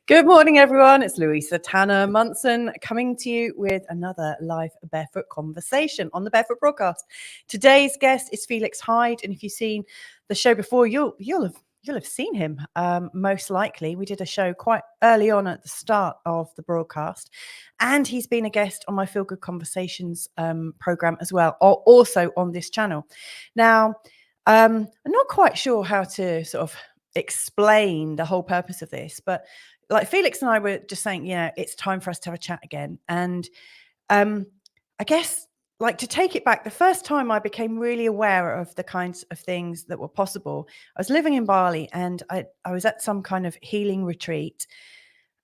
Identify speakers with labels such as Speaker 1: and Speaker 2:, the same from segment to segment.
Speaker 1: Good morning, everyone. It's Louisa Tanner Munson coming to you with another live Barefoot conversation on the Barefoot Broadcast. Today's guest is Felix Hyde, and if you've seen the show before, you'll have seen him. Most likely, we did a show quite early on at the start of the broadcast, and he's been a guest on my Feel Good Conversations program as well, or also on this channel. Now, I'm not quite sure how to sort of explain the whole purpose of this, but like Felix and I were just saying, it's time for us to have a chat again. And I guess, like, to take it back, the first time I became really aware of the kinds of things that were possible, I was living in Bali, and I was at some kind of healing retreat.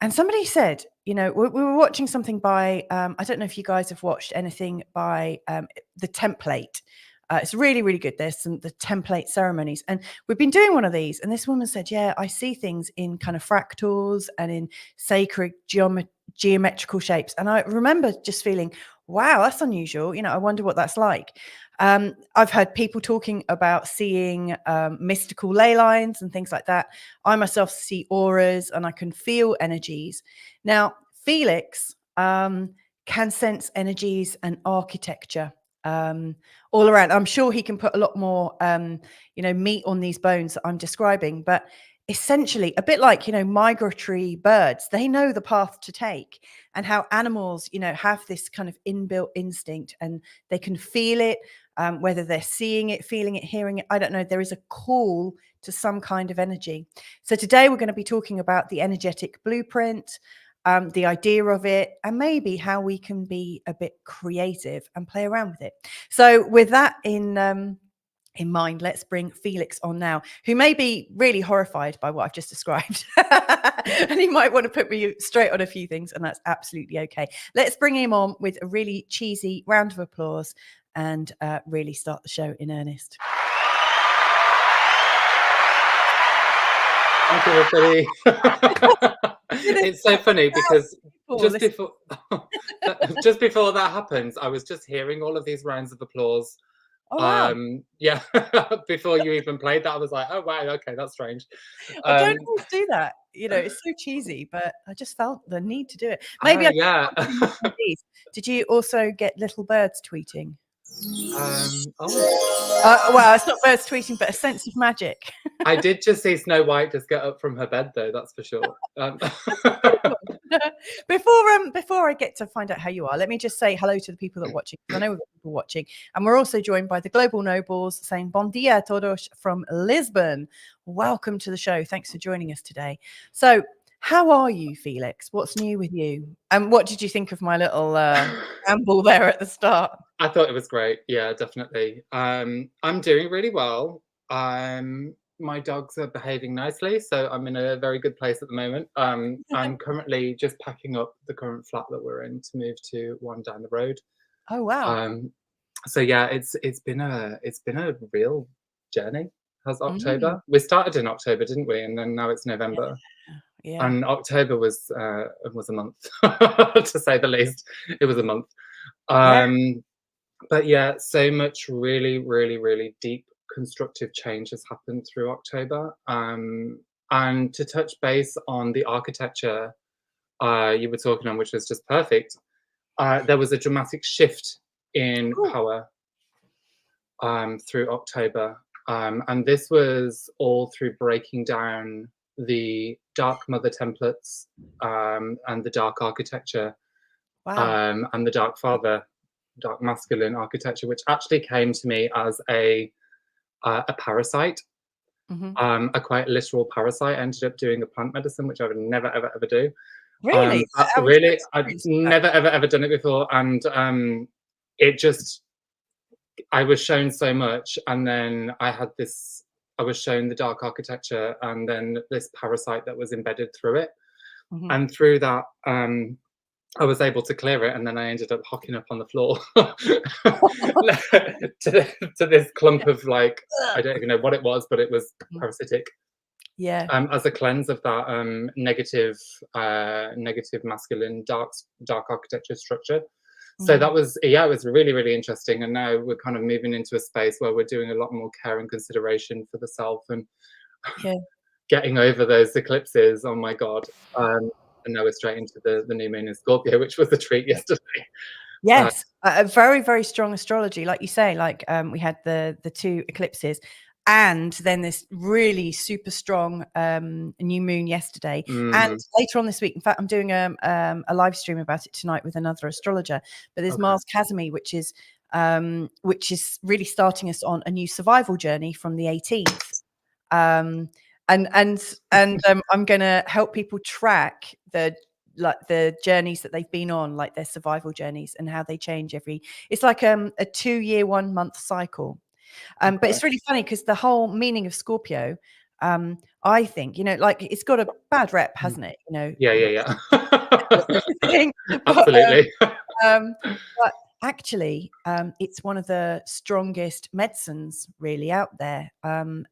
Speaker 1: And somebody said, we were watching something by, I don't know if you guys have watched anything by The Template. It's really, really good. There's the template ceremonies, and we've been doing one of these. And this woman said, "Yeah, I see things in kind of fractals and in sacred geometrical shapes." And I remember just feeling, "Wow, that's unusual. I wonder what that's like." I've heard people talking about seeing mystical ley lines and things like that. I myself see auras, and I can feel energies. Now, Felix can sense energies and architecture all around. I'm sure he can put a lot more, meat on these bones that I'm describing, but essentially a bit like, migratory birds, they know the path to take, and how animals, have this kind of inbuilt instinct, and they can feel it, whether they're seeing it, feeling it, hearing it. I don't know. There is a call to some kind of energy. So today we're going to be talking about the energetic blueprint, the idea of it, and maybe how we can be a bit creative and play around with it. So with that in mind, let's bring Felix on now, who may be really horrified by what I've just described. And he might want to put me straight on a few things, and that's absolutely okay. Let's bring him on with a really cheesy round of applause and really start the show in earnest.
Speaker 2: Thank you, everybody. It's so funny because just before that happens, I was just hearing all of these rounds of applause.
Speaker 1: Oh, wow.
Speaker 2: Yeah, before you even played that, I was like, oh wow, okay, that's strange.
Speaker 1: I don't always do that. It's so cheesy, but I just felt the need to do it. Maybe
Speaker 2: yeah.
Speaker 1: Did you also get little birds tweeting?
Speaker 2: Well,
Speaker 1: it's not birds tweeting, but a sense of magic.
Speaker 2: I did just see Snow White just get up from her bed, though. That's for sure.
Speaker 1: Before I get to find out how you are, let me just say hello to the people that are watching. I know we've got people watching, and we're also joined by the Global Nobles saying "Bon dia a todos" from Lisbon. Welcome to the show. Thanks for joining us today. So, how are you, Felix? What's new with you? And what did you think of my little ramble there at the start?
Speaker 2: I thought it was great. Yeah, definitely. I'm doing really well. My dogs are behaving nicely, so I'm in a very good place at the moment. I'm currently just packing up the current flat that we're in to move to one down the road.
Speaker 1: Oh wow!
Speaker 2: So yeah, it's been a real journey. Has October? We started in October, didn't we? And then now it's November.
Speaker 1: Yeah.
Speaker 2: And October was a month, to say the least. It was a month. But yeah, so much really, really, really deep constructive change has happened through October. And to touch base on the architecture you were talking on, which was just perfect, there was a dramatic shift in power through October. And this was all through breaking down the Dark Mother templates and the Dark architecture and the Dark Father, Dark masculine architecture, which actually came to me as a parasite, a quite literal parasite. I ended up doing a plant medicine, which I would never, ever, ever do.
Speaker 1: Really?
Speaker 2: Really, I've never, ever, ever done it before. And it just, I was shown so much. And then I had this I was shown the dark architecture and then this parasite that was embedded through it.
Speaker 1: Mhm.
Speaker 2: And through that, I was able to clear it, and then I ended up hocking up on the floor to this clump of, like, I don't even know what it was, but it was parasitic.
Speaker 1: Yeah.
Speaker 2: As a cleanse of that negative masculine dark architecture structure. So that was, yeah, it was really, really interesting. And now we're kind of moving into a space where we're doing a lot more care and consideration for the self and
Speaker 1: Yeah.
Speaker 2: getting over those eclipses. Oh my God. And now we're straight into the new moon in Scorpio, which was a treat yesterday.
Speaker 1: Yes, a very, very strong astrology, like you say. Like we had the 2 eclipses, and then this really super strong new moon yesterday, and later on this week. In fact, I'm doing a live stream about it tonight with another astrologer. But there's Mars Casimir, which is really starting us on a new survival journey from the 18th. And I'm going to help people track the journeys that they've been on, like their survival journeys, and how they change it's like a 2-year 1-month cycle. But it's really funny because the whole meaning of Scorpio, I think, like, it's got a bad rep, hasn't it?
Speaker 2: Yeah.
Speaker 1: Everything.
Speaker 2: Absolutely.
Speaker 1: But actually, it's one of the strongest medicines really out there.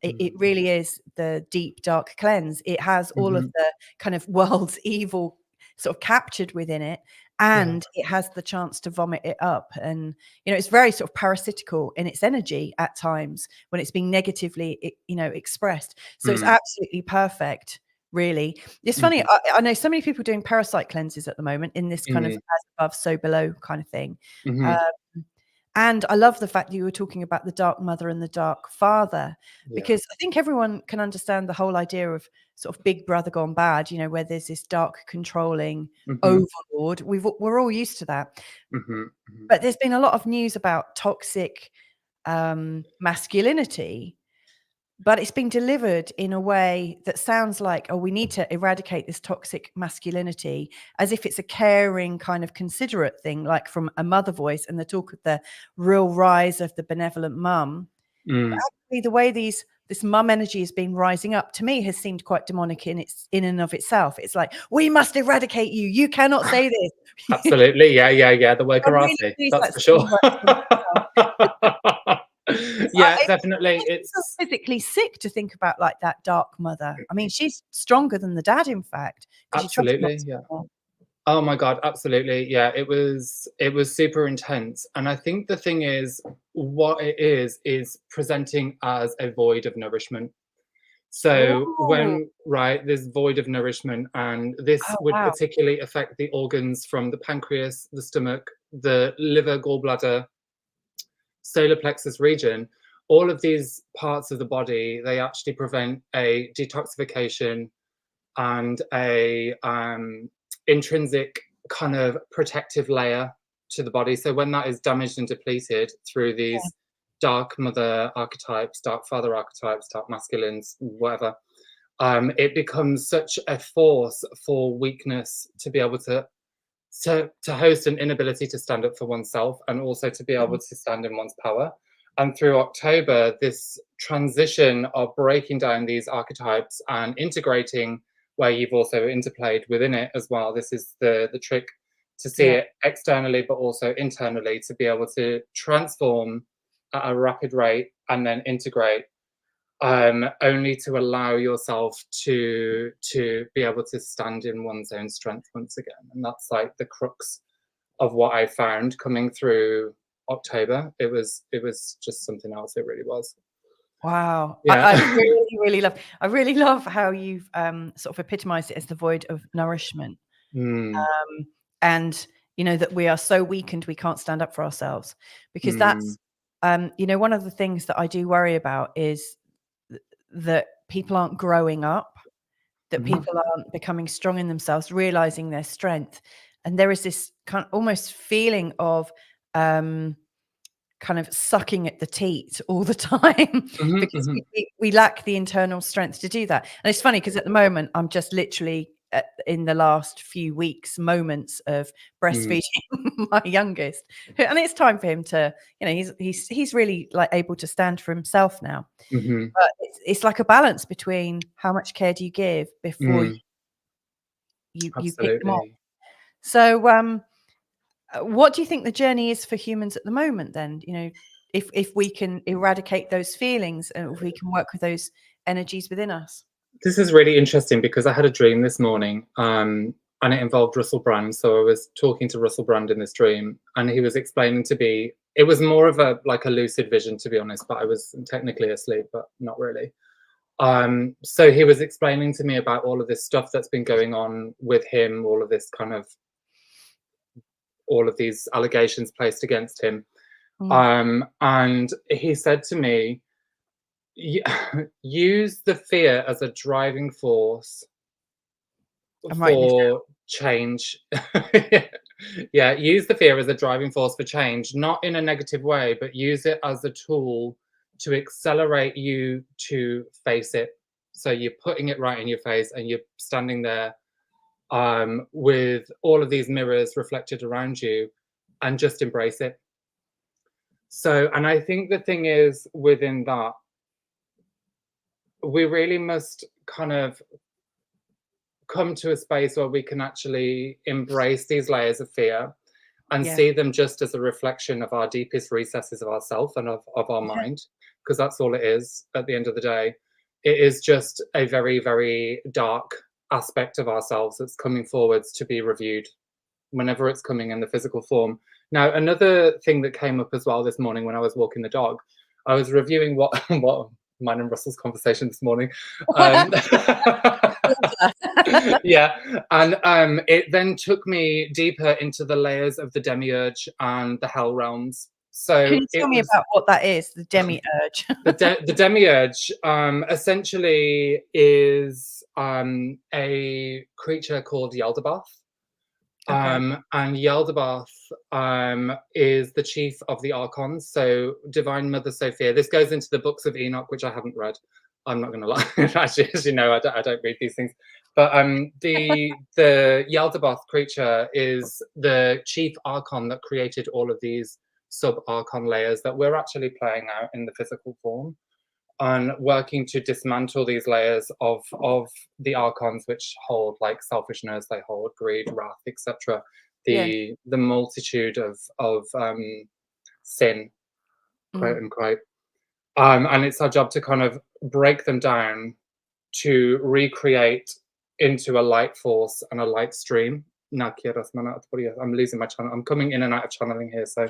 Speaker 1: It really is the deep, dark cleanse. It has all of the kind of world's evil sort of captured within it, and it has the chance to vomit it up. And it's very sort of parasitical in its energy at times when it's being negatively expressed. So it's absolutely perfect. Really, it's funny. I know so many people doing parasite cleanses at the moment in this kind of as above, so below kind of thing. And I love the fact that you were talking about the dark mother and the dark father, because I think everyone can understand the whole idea of sort of big brother gone bad, where there's this dark controlling overlord. We're all used to that. But there's been a lot of news about toxic masculinity, but it's been delivered in a way that sounds like, we need to eradicate this toxic masculinity, as if it's a caring, kind of considerate thing, like from a mother voice, and the talk of the real rise of the benevolent mum. But actually, the way this mum energy has been rising up, to me, has seemed quite demonic in and of itself. It's like, we must eradicate you. You cannot say this.
Speaker 2: Absolutely. Yeah. The word karate. That's for sure. Yeah, definitely.
Speaker 1: It's physically sick to think about, like, that dark mother. I mean, she's stronger than the dad, in fact.
Speaker 2: Absolutely. Yeah. Oh my God, absolutely. Yeah, it was super intense. And I think the thing is, what it is presenting as a void of nourishment. So when this void of nourishment, and this would particularly affect the organs from the pancreas, the stomach, the liver, gallbladder, solar plexus region. All of these parts of the body, they actually prevent a detoxification and a intrinsic kind of protective layer to the body. So when that is damaged and depleted through these dark mother archetypes, dark father archetypes, dark masculines, whatever, it becomes such a force for weakness to be able to host an inability to stand up for oneself, and also to be able to stand in one's power. And through October, this transition of breaking down these archetypes and integrating, where you've also interplayed within it as well. This is the trick, to see it externally, but also internally, to be able to transform at a rapid rate and then integrate, only to allow yourself to be able to stand in one's own strength once again. And that's like the crux of what I found coming through October. It was just something else. It really was.
Speaker 1: Wow.
Speaker 2: Yeah.
Speaker 1: I really love how you've sort of epitomized it as the void of nourishment. And that we are so weakened we can't stand up for ourselves, because that's one of the things that I do worry about is that people aren't growing up, that people aren't becoming strong in themselves, realizing their strength. And there is this kind of almost feeling of kind of sucking at the teat all the time, because we lack the internal strength to do that. And it's funny because at the moment I'm just literally in the last few weeks moments of breastfeeding my youngest, and it's time for him to, you know, he's really like able to stand for himself now. But it's like a balance between how much care do you give before you pick them up.
Speaker 2: Absolutely.
Speaker 1: So what do you think the journey is for humans at the moment then? You know, if we can eradicate those feelings and if we can work with those energies within us.
Speaker 2: This is really interesting because I had a dream this morning, and it involved Russell Brand. So I was talking to Russell Brand in this dream, and he was explaining to me, it was more of a lucid vision, to be honest, but I was technically asleep, but not really. So he was explaining to me about all of this stuff that's been going on with him, all of these allegations placed against him. And he said to me, use the fear as a driving force for change. Yeah, use the fear as a driving force for change, not in a negative way, but use it as a tool to accelerate you to face it. So you're putting it right in your face and you're standing there with all of these mirrors reflected around you, and just embrace it. So, and I think the thing is, within that, we really must kind of come to a space where we can actually embrace these layers of fear and see them just as a reflection of our deepest recesses of ourself and of our mind, because that's all it is at the end of the day. It is just a very, very dark aspect of ourselves that's coming forwards to be reviewed whenever it's coming in the physical form. Now, another thing that came up as well this morning when I was walking the dog, I was reviewing what mine and Russell's conversation this morning. Yeah, and it then took me deeper into the layers of the demiurge and the hell realms. So
Speaker 1: can you tell me about what that is, the demiurge?
Speaker 2: The demiurge essentially is a creature called Yaldabaoth. And Yaldabaoth is the chief of the archons, so Divine Mother Sophia. This goes into the books of Enoch, which I haven't read. I'm not going to lie. Actually, as you know, I don't read these things. But the Yaldabaoth creature is the chief archon that created all of these sub-archon layers that we're actually playing out in the physical form, and working to dismantle these layers of the archons, which hold like selfishness, they hold greed, wrath, etc. The multitude of sin, quote unquote. And it's our job to kind of break them down to recreate into a light force and a light stream. I'm losing my channel. I'm coming in and out of channeling here, so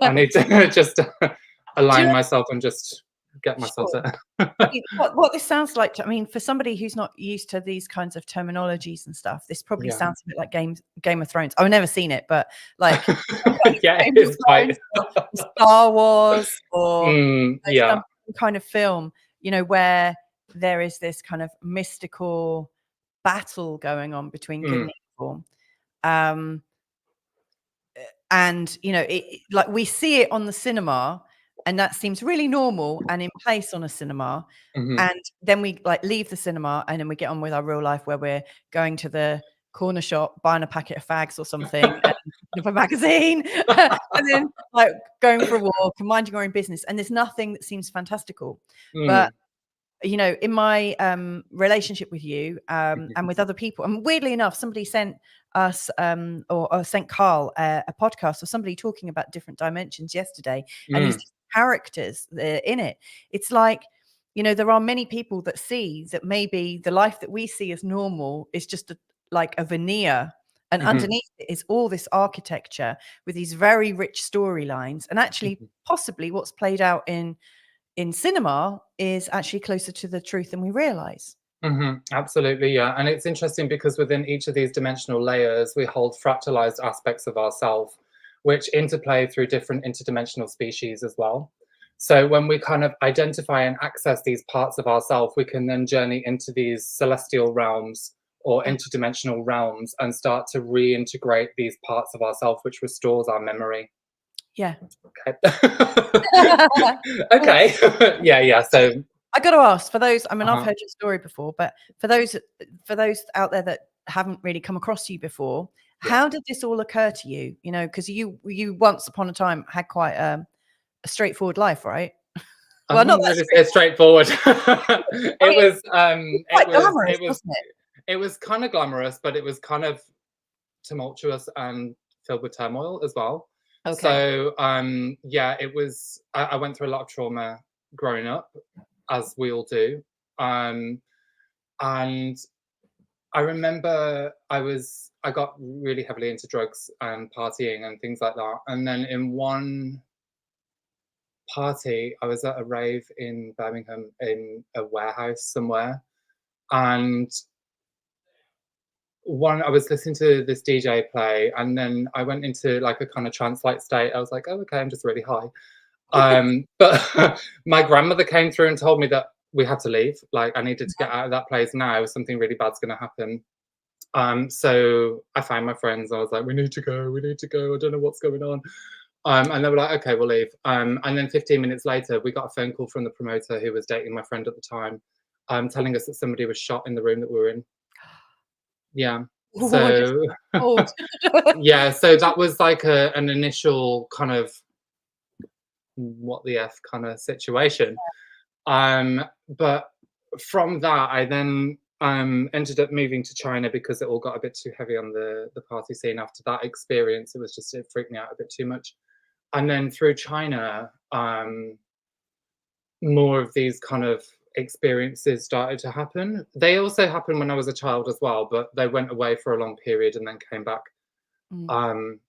Speaker 2: I need to just align myself and just get myself there.
Speaker 1: what this sounds like, I mean, for somebody who's not used to these kinds of terminologies and stuff, this probably sounds a bit like Game of Thrones. I've never seen it, but like
Speaker 2: it is quite
Speaker 1: Star Wars or some kind of film, you know, where there is this kind of mystical battle going on between good and evil. And you know, like we see it on the cinema, and that seems really normal and in place on a cinema. And then we like leave the cinema and then we get on with our real life, where we're going to the corner shop, buying a packet of fags or something, and a magazine, and then like going for a walk and minding our own business. And there's nothing that seems fantastical. But you know, in my relationship with you and with other people, and weirdly enough, somebody sent us or sent Carl a podcast of somebody talking about different dimensions yesterday, and these characters in it. It's like, you know, there are many people that see that maybe the life that we see as normal is just like a veneer, and underneath it is all this architecture with these very rich storylines, and actually possibly what's played out in cinema is actually closer to the truth than we realize.
Speaker 2: Absolutely, yeah. And it's interesting because within each of these dimensional layers, we hold fractalized aspects of ourself, which interplay through different interdimensional species as well. So when we kind of identify and access these parts of ourself, we can then journey into these celestial realms or interdimensional realms and start to reintegrate these parts of ourself, which restores our memory.
Speaker 1: Yeah.
Speaker 2: Okay. Okay. Yeah. So
Speaker 1: I got to ask, for those, I mean, I've heard your story before, but for those out there that haven't really come across you before.
Speaker 2: Yeah.
Speaker 1: How did this all occur to you? You know, because you once upon a time had quite a straightforward life, right?
Speaker 2: I
Speaker 1: Well, not
Speaker 2: wouldn't
Speaker 1: that
Speaker 2: really say straightforward.
Speaker 1: I
Speaker 2: It
Speaker 1: mean,
Speaker 2: was,
Speaker 1: quite glamorous, wasn't it?
Speaker 2: it was kind of glamorous, but it was kind of tumultuous and filled with turmoil as well.
Speaker 1: Okay.
Speaker 2: So, yeah, it was. I went through a lot of trauma growing up, as we all do. And I remember I got really heavily into drugs and partying and things like that. And then in one party, I was at a rave in Birmingham in a warehouse somewhere, and I was listening to this DJ play, and then I went into like a kind of trance-like state. I was like, oh, okay, I'm just really high. But my grandmother came through and told me that we had to leave. Like I needed to get out of that place now. Something really bad's going to happen. So I found my friends. I was like, we need to go. We need to go. I don't know what's going on. And they were like, okay, we'll leave. And then 15 minutes later, we got a phone call from the promoter who was dating my friend at the time, telling us that somebody was shot in the room that we were in. Yeah.
Speaker 1: Oh, I just
Speaker 2: So
Speaker 1: old.
Speaker 2: yeah, so that was like an initial kind of what the F kind of situation. But from that, I then ended up moving to China because it all got a bit too heavy on the party scene. After that experience, it freaked me out a bit too much. And then through China, more of these kind of experiences started to happen. They also happened when I was a child as well, but they went away for a long period and then came back.
Speaker 1: Mm.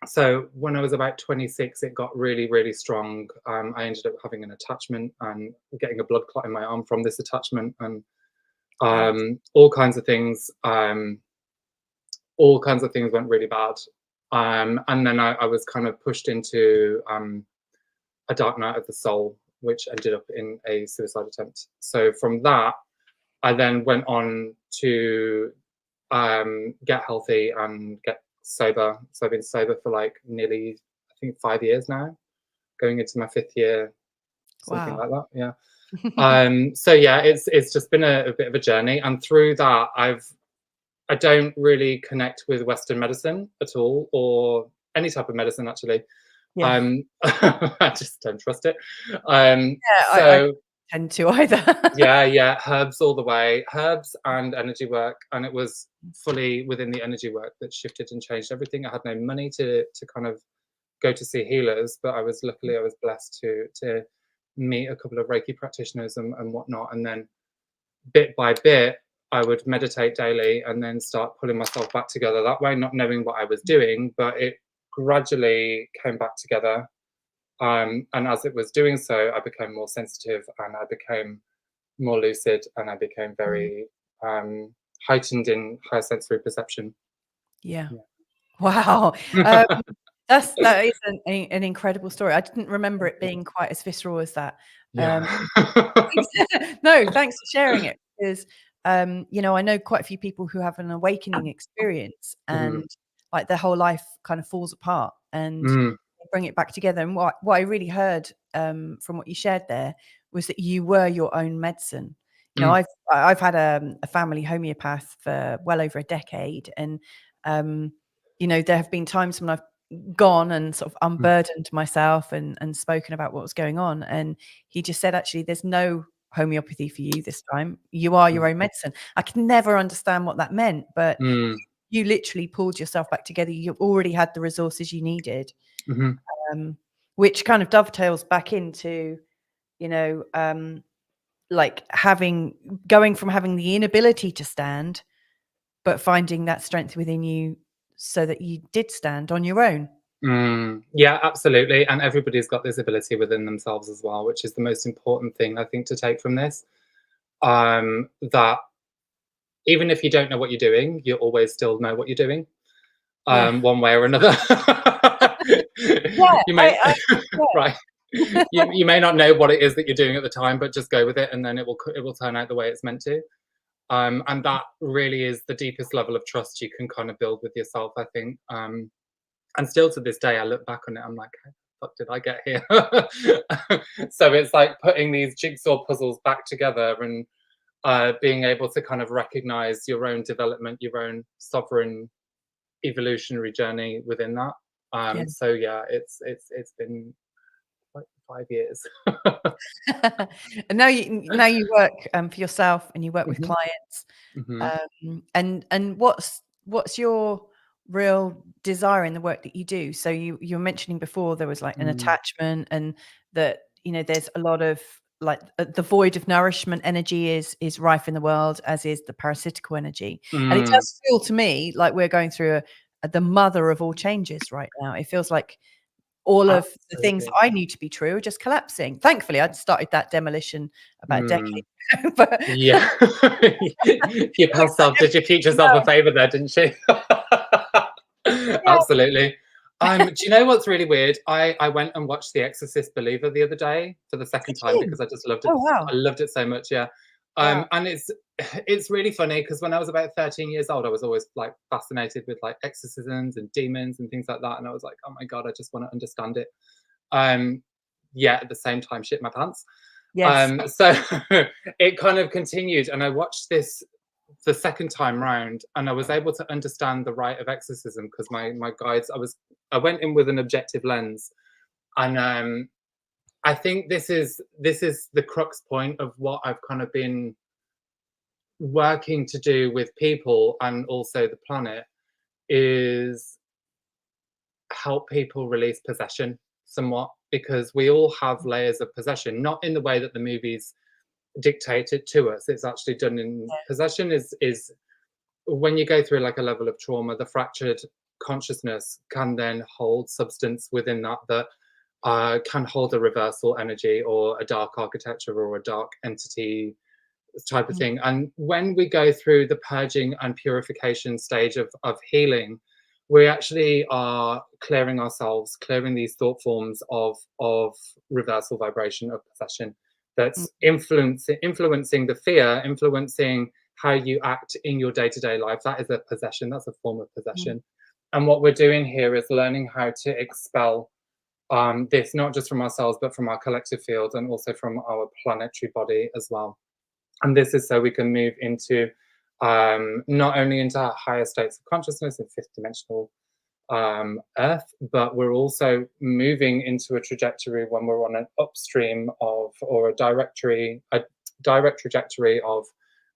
Speaker 2: So when I was about 26, it got really, really strong. I ended up having an attachment and getting a blood clot in my arm from this attachment, and all kinds of things. All kinds of things went really bad. And then I was kind of pushed into a dark night of the soul, which ended up in a suicide attempt. So from that, I then went on to get healthy and get sober. So I've been sober for like nearly, I think, 5 years now, going into my 5th year, something
Speaker 1: Wow.
Speaker 2: like that. Yeah. So yeah, it's just been a bit of a journey, and through that, I don't really connect with Western medicine at all, or any type of medicine actually.
Speaker 1: Yeah.
Speaker 2: I just don't trust it.
Speaker 1: Yeah, I
Speaker 2: So
Speaker 1: tend to either.
Speaker 2: yeah, herbs all the way, herbs and energy work, and it was fully within the energy work that shifted and changed everything. I had no money to kind of go to see healers, but I was blessed to meet a couple of Reiki practitioners and whatnot, and then bit by bit I would meditate daily and then start pulling myself back together that way, not knowing what I was doing, but it gradually came back together. And as it was doing so, I became more sensitive and I became more lucid, and I became very heightened in higher sensory perception.
Speaker 1: Yeah.
Speaker 2: Yeah.
Speaker 1: Wow. That is an incredible story. I didn't remember it being quite as visceral as that.
Speaker 2: Yeah.
Speaker 1: No, thanks for sharing it, because you know, I know quite a few people who have an awakening experience
Speaker 2: Mhm.
Speaker 1: and like their whole life kind of falls apart and
Speaker 2: Mm,
Speaker 1: they bring it back together. And what I really heard from what you shared there was that you were your own medicine. You know,
Speaker 2: mm,
Speaker 1: I've had a family homeopath for well over a decade, and you know, there have been times when I've gone and sort of
Speaker 2: mm,
Speaker 1: unburdened myself and spoken about what was going on, and he just said, actually, there's no homeopathy for you this time. You are your
Speaker 2: mm,
Speaker 1: own medicine. I could never understand what that meant, but
Speaker 2: mm,
Speaker 1: you literally pulled yourself back together. You already had the resources you needed,
Speaker 2: mhm,
Speaker 1: um, which kind of dovetails back into, you know, like going from having the inability to stand, but finding that strength within you so that you did stand on your own.
Speaker 2: mm. Yeah, absolutely. And everybody's got this ability within themselves as well, which is the most important thing I think to take from this. That even if you don't know what you're doing, you always still know what you're doing,
Speaker 1: Yeah.
Speaker 2: one way or another.
Speaker 1: Yeah,
Speaker 2: You may
Speaker 1: yeah.
Speaker 2: right. You may not know what it is that you're doing at the time, but just go with it, and then it will turn out the way it's meant to. And that really is the deepest level of trust you can kind of build with yourself, I think. And still to this day, I look back on it, I'm like, how the fuck did I get here? So it's like putting these jigsaw puzzles back together, and being able to kind of recognize your own development, your own sovereign evolutionary journey within that. So yeah, it's been like 5 years.
Speaker 1: And now you work for yourself, and you work with
Speaker 2: Mhm,
Speaker 1: clients.
Speaker 2: mhm,
Speaker 1: And what's your real desire in the work that you do? So you were mentioning before there was like an
Speaker 2: mm,
Speaker 1: attachment, and that, you know, there's a lot of like the void of nourishment energy is rife in the world, as is the parasitical energy. And it
Speaker 2: mm,
Speaker 1: does feel to me like we're going through the mother of all changes right now. It feels like all of the things
Speaker 2: absolutely.
Speaker 1: I knew to be true are just collapsing. Thankfully, I'd started that demolition about a
Speaker 2: Mm,
Speaker 1: decade ago, but
Speaker 2: yeah. Your past self did your future self a favor there, didn't she?
Speaker 1: yeah.
Speaker 2: Absolutely. Do you know what's really weird? I went and watched The Exorcist Believer the other day for the second
Speaker 1: Did
Speaker 2: time
Speaker 1: you?
Speaker 2: because I just loved it.
Speaker 1: Oh, wow.
Speaker 2: I loved it so much, yeah.
Speaker 1: Wow.
Speaker 2: And it's really funny because when I was about 13 years old, I was always like fascinated with like exorcisms and demons and things like that. And I was like, oh my God, I just want to understand it. Um, yeah, at the same time, shit my pants.
Speaker 1: Yes.
Speaker 2: So it kind of continued, and I watched this the second time round, and I was able to understand the rite of exorcism because my guides, I went in with an objective lens, and I think this is the crux point of what I've kind of been working to do with people and also the planet is help people release possession somewhat, because we all have layers of possession, not in the way that the movies dictate it to us. It's actually done in possession is when you go through like a level of trauma, the fractured consciousness can then hold substance within that can hold a reversal energy or a dark architecture or a dark entity type of
Speaker 1: Mm,
Speaker 2: thing. And when we go through the purging and purification stage of healing, we actually are clearing ourselves, clearing these thought forms of reversal vibration of possession
Speaker 1: mm,
Speaker 2: that's influencing the fear, influencing how you act in your day-to-day life. That is a possession, that's a form of
Speaker 1: mm,
Speaker 2: possession. And what we're doing here is learning how to expel this, not just from ourselves, but from our collective field and also from our planetary body as well. And this is so we can move into not only into higher states of consciousness and fifth dimensional Earth, but we're also moving into a trajectory when we're on an upstream of, or a direct trajectory of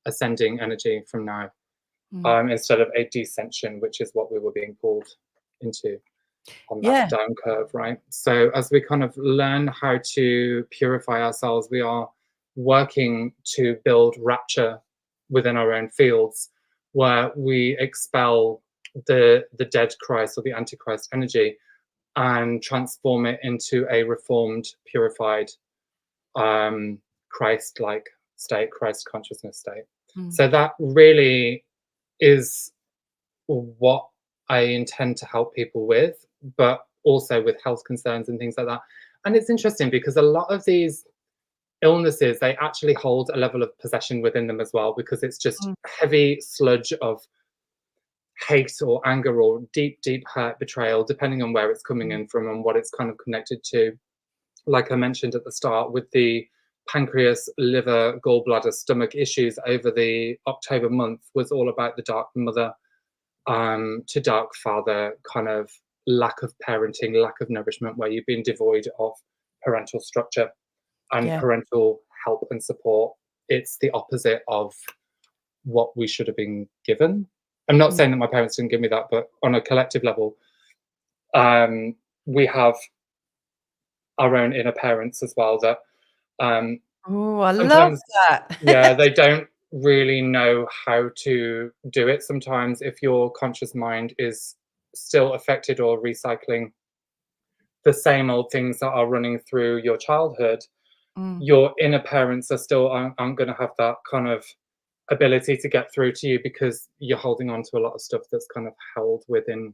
Speaker 2: ascending energy from now,
Speaker 1: mm.
Speaker 2: instead of a descension, which is what we were being pulled into on that
Speaker 1: Yeah.
Speaker 2: down curve, right? So as we kind of learn how to purify ourselves, we are working to build rapture within our own fields, where we expel the dead Christ or the Antichrist energy and transform it into a reformed, purified, Christ-like state, Christ consciousness state.
Speaker 1: Mm.
Speaker 2: So that really is what I intend to help people with, but also with health concerns and things like that. And it's interesting because a lot of these illnesses, they actually hold a level of possession within them as well, because it's just
Speaker 1: Mm.
Speaker 2: heavy sludge of hate or anger or deep, deep hurt, betrayal, depending on where it's coming
Speaker 1: Mm.
Speaker 2: in from and what it's kind of connected to. Like I mentioned at the start, with the pancreas, liver, gallbladder, stomach issues over the October month, was all about the dark mother to dark father kind of lack of parenting, lack of nourishment, where you've been devoid of parental structure and
Speaker 1: Yeah.
Speaker 2: parental help and support. It's the opposite of what we should have been given. I'm not
Speaker 1: Mm.
Speaker 2: saying that my parents didn't give me that, but on a collective level, um, we have our own inner parents as well that um,
Speaker 1: Oh, I love
Speaker 2: sometimes, yeah,
Speaker 1: that.
Speaker 2: they don't really know how to do it. Sometimes, if your conscious mind is still affected or recycling the same old things that are running through your childhood,
Speaker 1: Mm.
Speaker 2: your inner parents are still aren't going to have that kind of ability to get through to you, because you're holding on to a lot of stuff that's kind of held within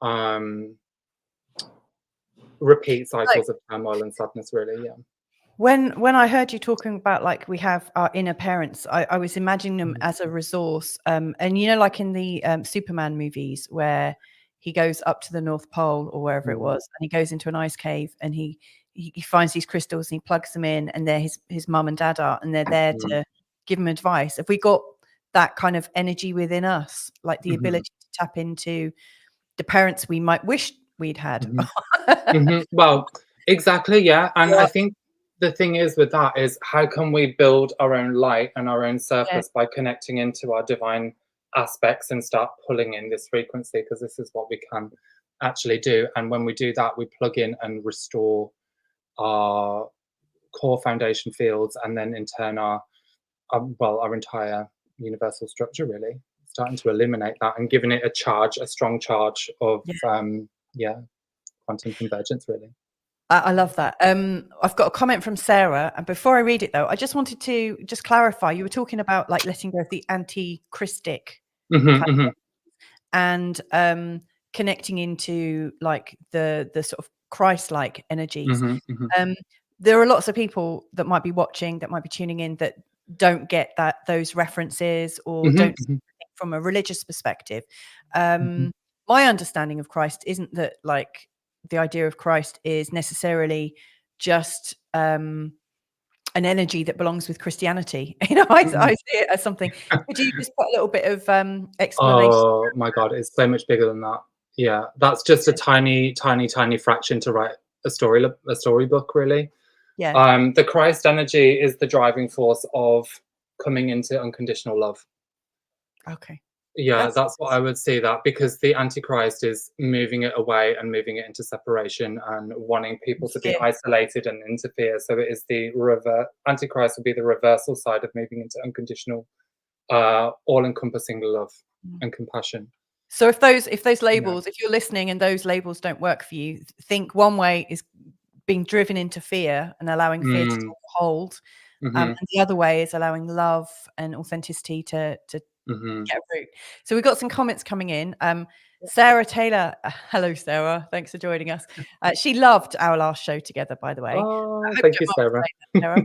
Speaker 2: um, repeat
Speaker 1: Like,
Speaker 2: cycles of turmoil and sadness. Really, yeah.
Speaker 1: when I heard you talking about like we have our inner parents, I was imagining them
Speaker 2: Mm,
Speaker 1: as a resource. And you know, like in the Superman movies where he goes up to the North Pole or wherever it
Speaker 2: mm,
Speaker 1: was, and he goes into an ice cave, and he finds these crystals and he plugs them in, and they're his mum and dad are, and they're there
Speaker 2: mm,
Speaker 1: to give them advice? Have we got that kind of energy within us, like the ability to tap into the parents we might wish we'd had?
Speaker 2: Well, exactly, yeah. And I think the thing is with that is, how can we build our own light and our own
Speaker 1: Yeah.
Speaker 2: surface by connecting into our divine aspects and start pulling in this frequency, because this is what we can actually do. And when we do that, we plug in and restore our core foundation fields, and then in turn our entire universal structure, really starting to eliminate that and giving it a strong charge of quantum convergence, really.
Speaker 1: I love that. I've got a comment from Sarah, and before I read it though, I just wanted to just clarify. You were talking about like letting go of the anti-Christic and connecting into like the sort of Christ-like energies. There are lots of people that might be watching, that might be tuning in, that don't get those references or don't see it from a religious perspective. My understanding of Christ isn't that like the idea of Christ is necessarily just an energy that belongs with Christianity. You know, I see it as something. Could you just put a little bit of explanation?
Speaker 2: Oh my God, it's so much bigger than that. Yeah, that's just a tiny, tiny, tiny fraction to write a storybook, really.
Speaker 1: Yeah.
Speaker 2: The Christ energy is the driving force of coming into unconditional love.
Speaker 1: Okay.
Speaker 2: Yeah, that's what I would see, that because the Antichrist is moving it away and moving it into separation and wanting people to be isolated and interfere. So it is the Antichrist would be the reversal side of moving into unconditional, all-encompassing love and compassion.
Speaker 1: So if those labels, if you're listening and those labels don't work for you, think one way is being driven into fear and allowing fear to take hold, and the other way is allowing love and authenticity to get a root. So we've got some comments coming in. Sarah Taylor, hello Sarah, thanks for joining us. She loved our last show together, by the way.
Speaker 2: Oh, thank you, Sarah.
Speaker 1: Sarah.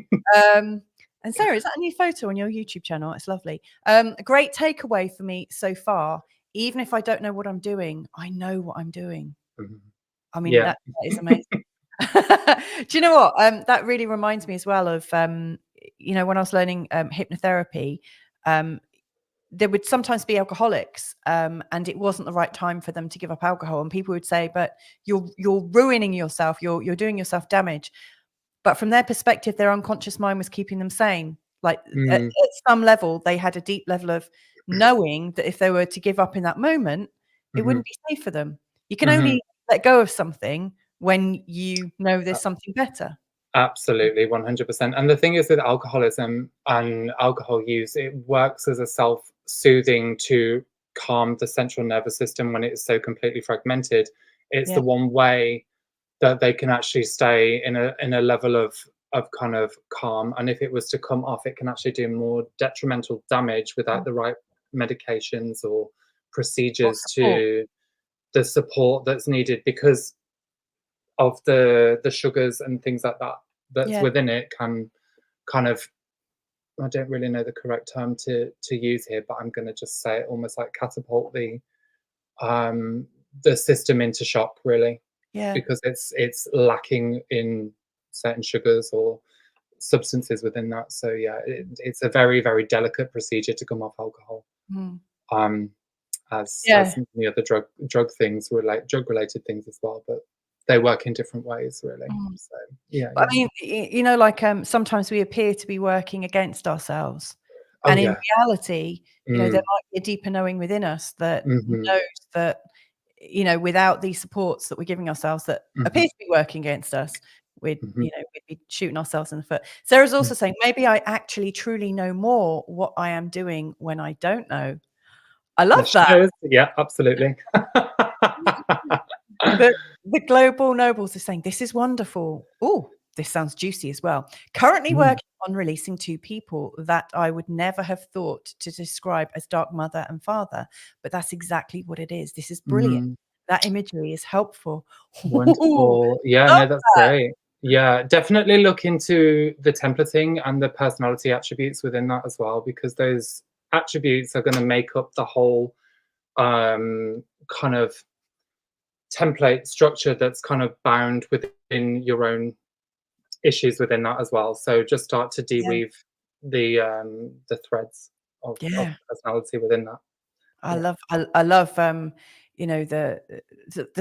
Speaker 1: And Sarah, is that a new photo on your YouTube channel? It's lovely. A great takeaway for me so far. Even if I don't know what I'm doing, I know what I'm doing. I mean, that is amazing. Do you know what? That really reminds me as well of, you know, when I was learning hypnotherapy, there would sometimes be alcoholics, and it wasn't the right time for them to give up alcohol. And people would say, but you're ruining yourself. You're doing yourself damage. But from their perspective, their unconscious mind was keeping them sane. Like at some level, they had a deep level of knowing that if they were to give up in that moment, it wouldn't be safe for them. You can only let go of something when you know there's something better.
Speaker 2: Absolutely, 100%. And the thing is with alcoholism and alcohol use, it works as a self-soothing to calm the central nervous system when it is so completely fragmented. It's the one way that they can actually stay in a level of kind of calm. And if it was to come off, it can actually do more detrimental damage without the right medications or procedures to the support that's needed, because of the sugars and things like that that's within it can kind of, I don't really know the correct term to use here, but I'm going to just say it, almost like catapult the system into shock, really. Because it's lacking in certain sugars or substances within that. So yeah, it's a very, very delicate procedure to come off alcohol. As many other drug things, drug related things as well, but they work in different ways, really. So
Speaker 1: But I mean, you know, like sometimes we appear to be working against ourselves, and in reality, you know, there might be a deeper knowing within us that knows that, you know, without these supports that we're giving ourselves that appear to be working against us, we'd you know, we'd be shooting ourselves in the foot. Sarah's also saying maybe I actually truly know more what I am doing when I don't know. I love that.
Speaker 2: Yeah, absolutely.
Speaker 1: The global nobles are saying this is wonderful. Oh, this sounds juicy as well. Currently working on releasing 2 people that I would never have thought to describe as dark mother and father, but that's exactly what it is. This is brilliant. That imagery is helpful.
Speaker 2: Wonderful. Yeah, no, that's great. Yeah, definitely look into the templating and the personality attributes within that as well, because those attributes are going to make up the whole kind of template structure that's kind of bound within your own issues within that as well. So just start to deweave the threads of
Speaker 1: Yeah.
Speaker 2: personality within that.
Speaker 1: I
Speaker 2: Yeah.
Speaker 1: love I love, you know, the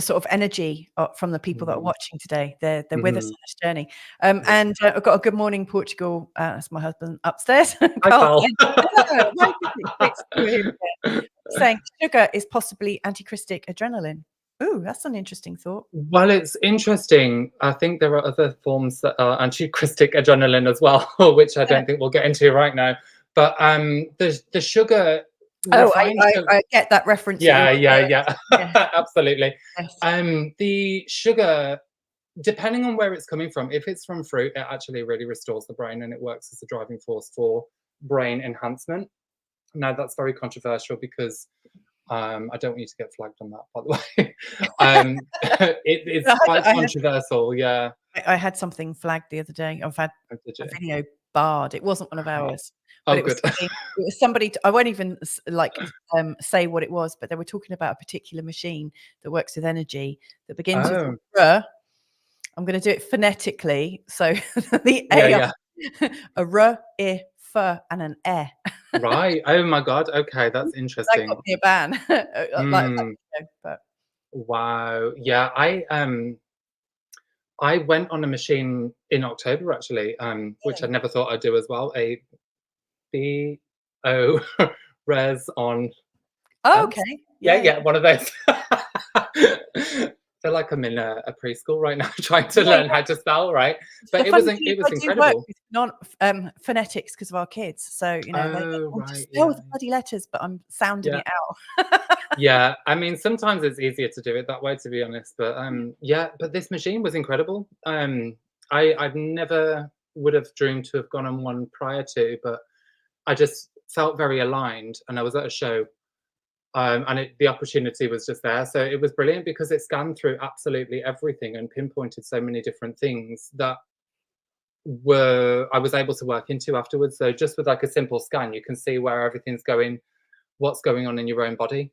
Speaker 1: sort of energy, from the people that are
Speaker 2: Mm.
Speaker 1: watching today. They're with us
Speaker 2: Mhm.
Speaker 1: on this journey.
Speaker 2: Yeah.
Speaker 1: And, I've got a good morning, Portugal. That's my husband upstairs.
Speaker 2: Hi,
Speaker 1: Carl
Speaker 2: Carl.
Speaker 1: saying, "Hello, hi, Felix, you were here again." Saying sugar is possibly antichristic adrenaline. Ooh, that's an interesting thought.
Speaker 2: Well, it's interesting. I think there are other forms that are antichristic adrenaline as well, which I
Speaker 1: Yeah.
Speaker 2: don't think we'll get into right now. But the sugar,
Speaker 1: Oh,
Speaker 2: refined sugar.
Speaker 1: I get that reference that you're
Speaker 2: Yeah, yeah, yeah.
Speaker 1: yeah,
Speaker 2: Absolutely.
Speaker 1: yes.
Speaker 2: The sugar, depending on where it's coming from, if it's from fruit, it actually really restores the brain and it works as a driving force for brain enhancement. Now, that's very controversial because I don't want you to get flagged on that, by the way. It's quite
Speaker 1: I had
Speaker 2: controversial, yeah.
Speaker 1: I had something flagged the other day. I've had
Speaker 2: Oh, did
Speaker 1: a
Speaker 2: you?
Speaker 1: video barred. It wasn't one of
Speaker 2: Right.
Speaker 1: ours, but
Speaker 2: Oh, good.
Speaker 1: it was somebody I won't even say what it was, but they were talking about a particular machine that works with energy that begins with
Speaker 2: Oh,
Speaker 1: R. I'm gonna do it phonetically. So the
Speaker 2: yeah,
Speaker 1: A,
Speaker 2: yeah.
Speaker 1: a R, I, F, and an E.
Speaker 2: Right. Oh my God. Okay, that's
Speaker 1: That got
Speaker 2: interesting.
Speaker 1: me a ban.
Speaker 2: Mm,
Speaker 1: But
Speaker 2: wow. Yeah, I went on a machine in October actually, which I
Speaker 1: really?
Speaker 2: never thought I'd do as well. A BO res on
Speaker 1: Oh,
Speaker 2: Ants?
Speaker 1: okay.
Speaker 2: Yeah,
Speaker 1: Yeah,
Speaker 2: yeah,
Speaker 1: yeah.
Speaker 2: one of those. Feel like I'm in a preschool right now trying to
Speaker 1: Yeah,
Speaker 2: learn how to spell, right?
Speaker 1: the
Speaker 2: But
Speaker 1: funny thing is
Speaker 2: it
Speaker 1: I
Speaker 2: was
Speaker 1: do work
Speaker 2: incredible.
Speaker 1: with phonetics because of our kids. So, they're like,
Speaker 2: Oh,
Speaker 1: "Oh, just
Speaker 2: right,
Speaker 1: spell
Speaker 2: yeah,
Speaker 1: the bloody letters," but I'm sounding
Speaker 2: yeah,
Speaker 1: it out.
Speaker 2: yeah. I mean, sometimes it's easier to do it that way, to be honest. But yeah. But this machine was incredible. I've never would have dreamed to have gone on one prior to, but I just felt very aligned, and I was at a show. The opportunity was just there. So it was brilliant because it scanned through absolutely everything and pinpointed so many different things that I was able to work into afterwards. So just with like a simple scan, you can see where everything's going, what's going on in your own body.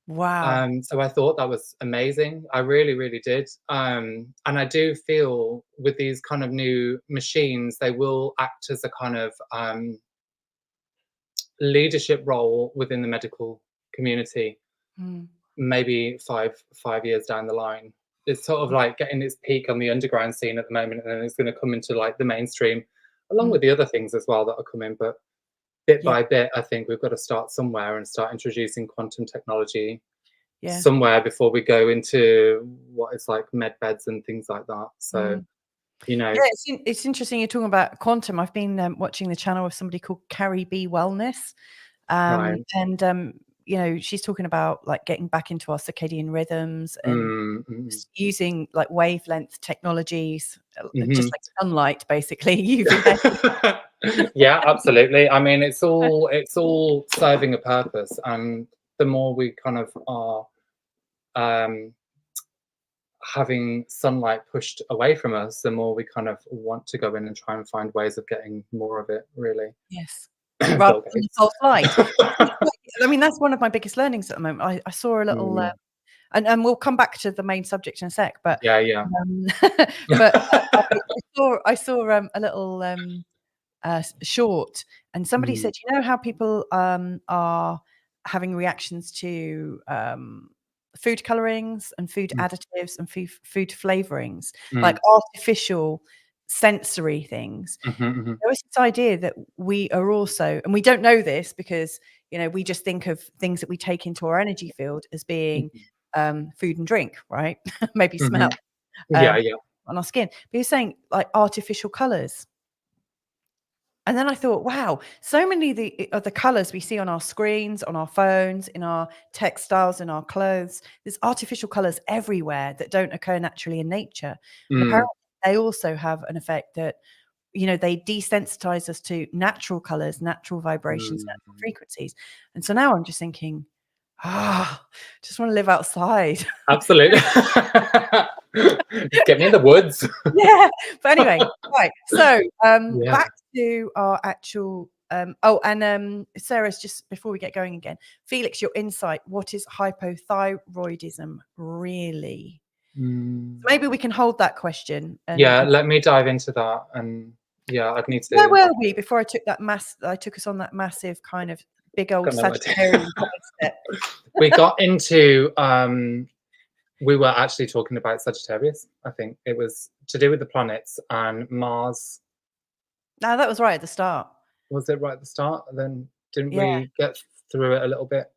Speaker 1: Wow.
Speaker 2: So I thought that was amazing. I really, really did. And I do feel with these kind of new machines, they will act as a kind of leadership role within the medical community,
Speaker 1: Mm,
Speaker 2: maybe five years down the line. It's sort of
Speaker 1: mm,
Speaker 2: like getting its peak on the underground scene at the moment, and then it's going to come into like the mainstream, along
Speaker 1: mm.
Speaker 2: with the other things as well that are coming. But bit
Speaker 1: Yeah,
Speaker 2: by bit, I think we've got to start somewhere and start introducing quantum technology
Speaker 1: yeah.
Speaker 2: somewhere before we go into what is like med beds and things like that. So,
Speaker 1: Mm.
Speaker 2: you know,
Speaker 1: Yeah, it's interesting you're talking about quantum. I've been, watching the channel of somebody called Carrie B Wellness.
Speaker 2: right.
Speaker 1: And, she's talking about, like, getting back into our circadian rhythms and
Speaker 2: Mm, mm,
Speaker 1: using, like, wavelength technologies, just
Speaker 2: mhm.
Speaker 1: like sunlight, basically, UVA.
Speaker 2: Yeah, absolutely. I mean, it's all serving a purpose, and the more we kind of are um, having sunlight pushed away from us, the more we kind of want to go in and try and find ways of getting more of it. Really,
Speaker 1: Yes. Rather
Speaker 2: Bill
Speaker 1: than the
Speaker 2: Gates.
Speaker 1: false light. I mean, that's one of my biggest learnings at the moment. I saw a little,
Speaker 2: Mm,
Speaker 1: and we'll come back to the main subject in a sec, but,
Speaker 2: yeah, yeah.
Speaker 1: um, but I saw a little, short, and somebody
Speaker 2: Mm,
Speaker 1: said, "You know how people, are having reactions to, food colorings and food
Speaker 2: mm,
Speaker 1: additives and food flavorings, like
Speaker 2: mm,
Speaker 1: artificial sensory things?"
Speaker 2: mhm, mhm,
Speaker 1: There is this idea that we are also, and we don't know this because, we just think of things that we take into our energy field as being,
Speaker 2: mhm,
Speaker 1: food and drink, right? Maybe smell,
Speaker 2: mhm. Yeah,
Speaker 1: um,
Speaker 2: yeah.
Speaker 1: on our skin. But you're saying, like, artificial colors. And then I thought, wow, so many of the colors we see on our screens, on our phones, in our textiles, in our clothes, there's artificial colors everywhere that don't occur naturally in nature. And
Speaker 2: Mm,
Speaker 1: apparently they also have an effect that, they desensitize us to natural colors, natural vibrations, natural
Speaker 2: mm.
Speaker 1: frequencies. And so now I'm just thinking, just want to live outside.
Speaker 2: Absolutely. Just get me in the woods.
Speaker 1: Yeah. But anyway, right. So,
Speaker 2: Yeah.
Speaker 1: back to our actual, Sarah's, just before we get going again, Felix, your insight, what is hypothyroidism really?
Speaker 2: Mm.
Speaker 1: Maybe we can hold that question and
Speaker 2: Yeah, let me dive into that. And Yeah, I'd need
Speaker 1: Where
Speaker 2: to.
Speaker 1: were we before I took us on that massive kind of big old
Speaker 2: Got no idea.
Speaker 1: Sagittarian step?
Speaker 2: We got into. We were actually talking about Sagittarius. I think it was to do with the planets and Mars.
Speaker 1: No, that was right at the start.
Speaker 2: Was it right at the start? Then didn't
Speaker 1: Yeah.
Speaker 2: we get through it a little bit?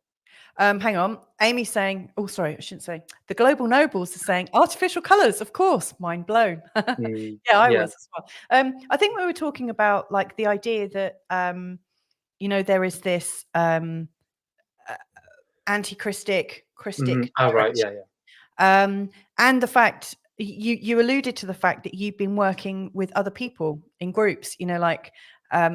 Speaker 1: Hang on. Amy's saying, oh, sorry, I shouldn't say. The Global Nobles are saying artificial colours, of course. Mind blown. Yeah, I was as well. I think we were talking about like the idea that, there is this anti-Christic
Speaker 2: Oh, right.
Speaker 1: direction.
Speaker 2: Yeah.
Speaker 1: And the fact you alluded to the fact that you've been working with other people in groups, like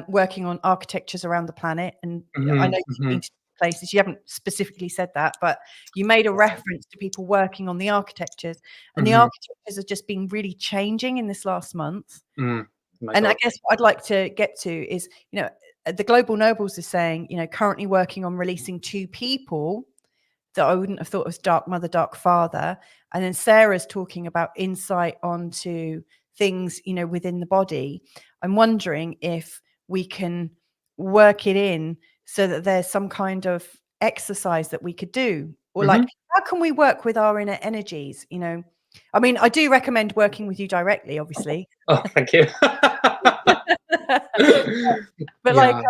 Speaker 1: working on architectures around the planet. And I know you've been to places, you haven't specifically said that, but you made a reference to people working on the architectures, and the architectures have just been really changing in this last month. And I guess what I'd like to get to is, the Global Nobles are saying, currently working on releasing 2 people that I wouldn't have thought was Dark Mother, Dark Father. And then Sarah's talking about insight onto things, within the body. I'm wondering if we can work it in so that there's some kind of exercise that we could do, or like, how can we work with our inner energies? I mean, I do recommend working with you directly, obviously.
Speaker 2: Oh, thank you.
Speaker 1: But like,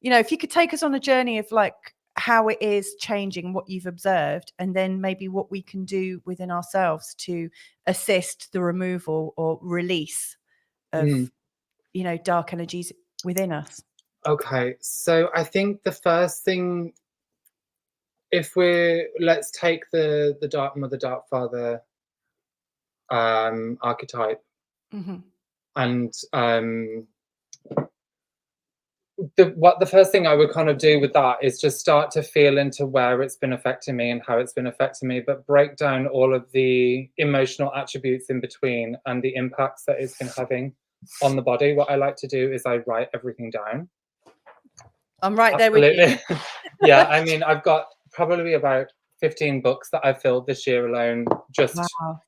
Speaker 1: if you could take us on a journey of like how it is changing, what you've observed, and then maybe what we can do within ourselves to assist the removal or release of, dark energies within us.
Speaker 2: Okay, so I think the first thing, let's take the Dark Mother, Dark Father archetype, and the first thing I would kind of do with that is just start to feel into where it's been affecting me and how it's been affecting me, but break down all of the emotional attributes in between and the impacts that it's been having on the body. What I like to do is I write everything down.
Speaker 1: I'm right there with you.
Speaker 2: Yeah, I mean, I've got probably about 15 books that I've filled this year alone, just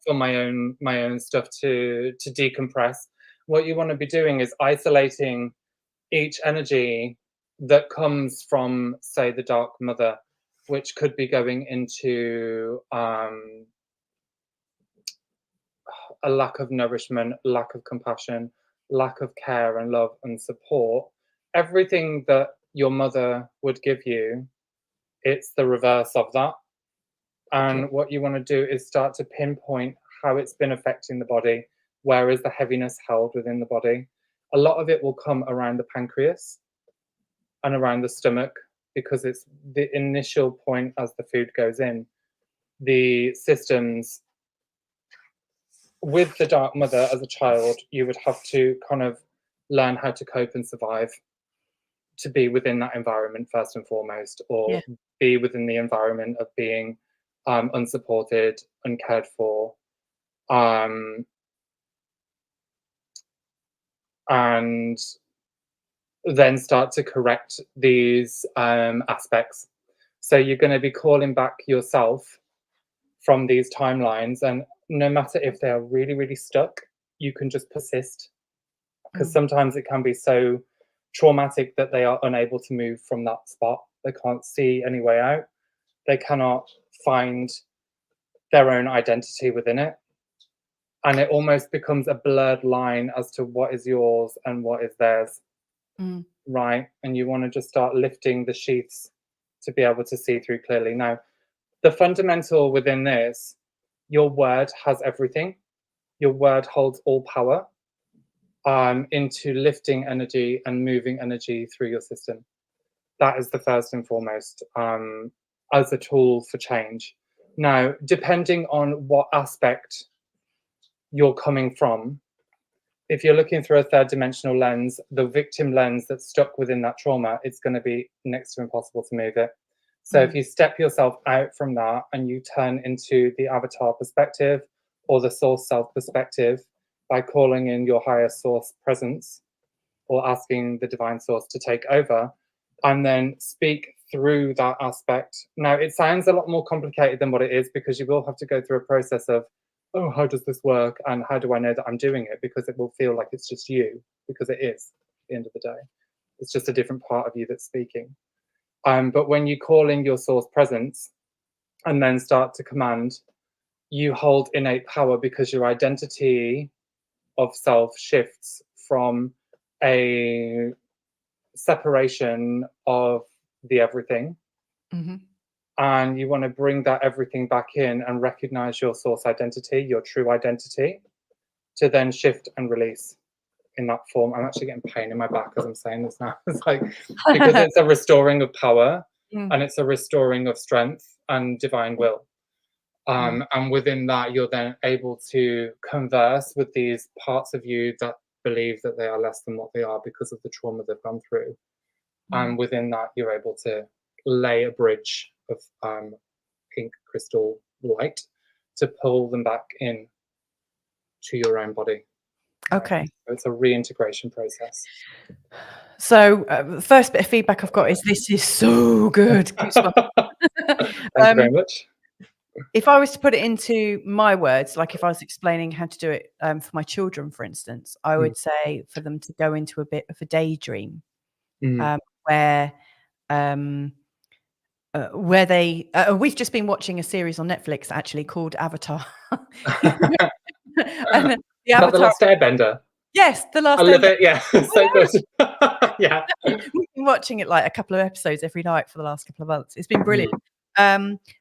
Speaker 2: for my own stuff to decompress. What you want to be doing is isolating each energy that comes from, say, the Dark Mother, which could be going into a lack of nourishment, lack of compassion, lack of care and love and support. Everything that your mother would give you, it's the reverse of that. And what you want to do is start to pinpoint how it's been affecting the body. Where is the heaviness held within the body? A lot of it will come around the pancreas and around the stomach, because it's the initial point as the food goes in. The systems with the Dark Mother as a child, you would have to kind of learn how to cope and survive to be within that environment first and foremost, or be within the environment of being unsupported, uncared for, and then start to correct these aspects. So you're going to be calling back yourself from these timelines, and no matter if they are really, really stuck, you can just persist, because sometimes it can be so traumatic that they are unable to move from that spot. They can't see any way out. They cannot find their own identity within it. And it almost becomes a blurred line as to what is yours and what is theirs. Right? And you want to just start lifting the sheaths to be able to see through clearly. Now, the fundamental within this, your word has everything. Your word holds all power into lifting energy and moving energy through your system. That is the first and foremost, as a tool for change. Now, depending on what aspect you're coming from, if you're looking through a third dimensional lens, the victim lens that's stuck within that trauma, it's going to be next to impossible to move it. So if you step yourself out from that and you turn into the avatar perspective or the source self perspective by calling in your higher source presence or asking the divine source to take over, and then speak through that aspect. Now, it sounds a lot more complicated than what it is, because you will have to go through a process of oh, how does this work? And how do I know that I'm doing it? Because it will feel like it's just you, because it is at the end of the day. It's just a different part of you that's speaking. But when you call in your source presence and then start to command, you hold innate power because your identity of self shifts from a separation of the everything.
Speaker 1: Mm-hmm.
Speaker 2: And you want to bring that everything back in and recognize your source identity, your true identity, to then shift and release in that form. I'm actually getting pain in my back as I'm saying this now. It's like, because it's a restoring of power and it's a restoring of strength and divine will. And within that, you're then able to converse with these parts of you that believe that they are less than what they are because of the trauma they've gone through. And within that, you're able to lay a bridge of pink crystal light to pull them back in to your own body.
Speaker 1: Okay.
Speaker 2: So it's a reintegration process.
Speaker 1: So the first bit of feedback I've got is this is so good.
Speaker 2: Thank you very much.
Speaker 1: If I was to put it into my words, like if I was explaining how to do it for my children, for instance, I would say for them to go into a bit of a daydream where they we've just been watching a series on Netflix actually called Avatar. And the Avatar,
Speaker 2: the Last Airbender.
Speaker 1: Yes, the Last.
Speaker 2: I love it. Yeah, so good. Yeah,
Speaker 1: we've been watching it like a couple of episodes every night for the last couple of months. It's been brilliant.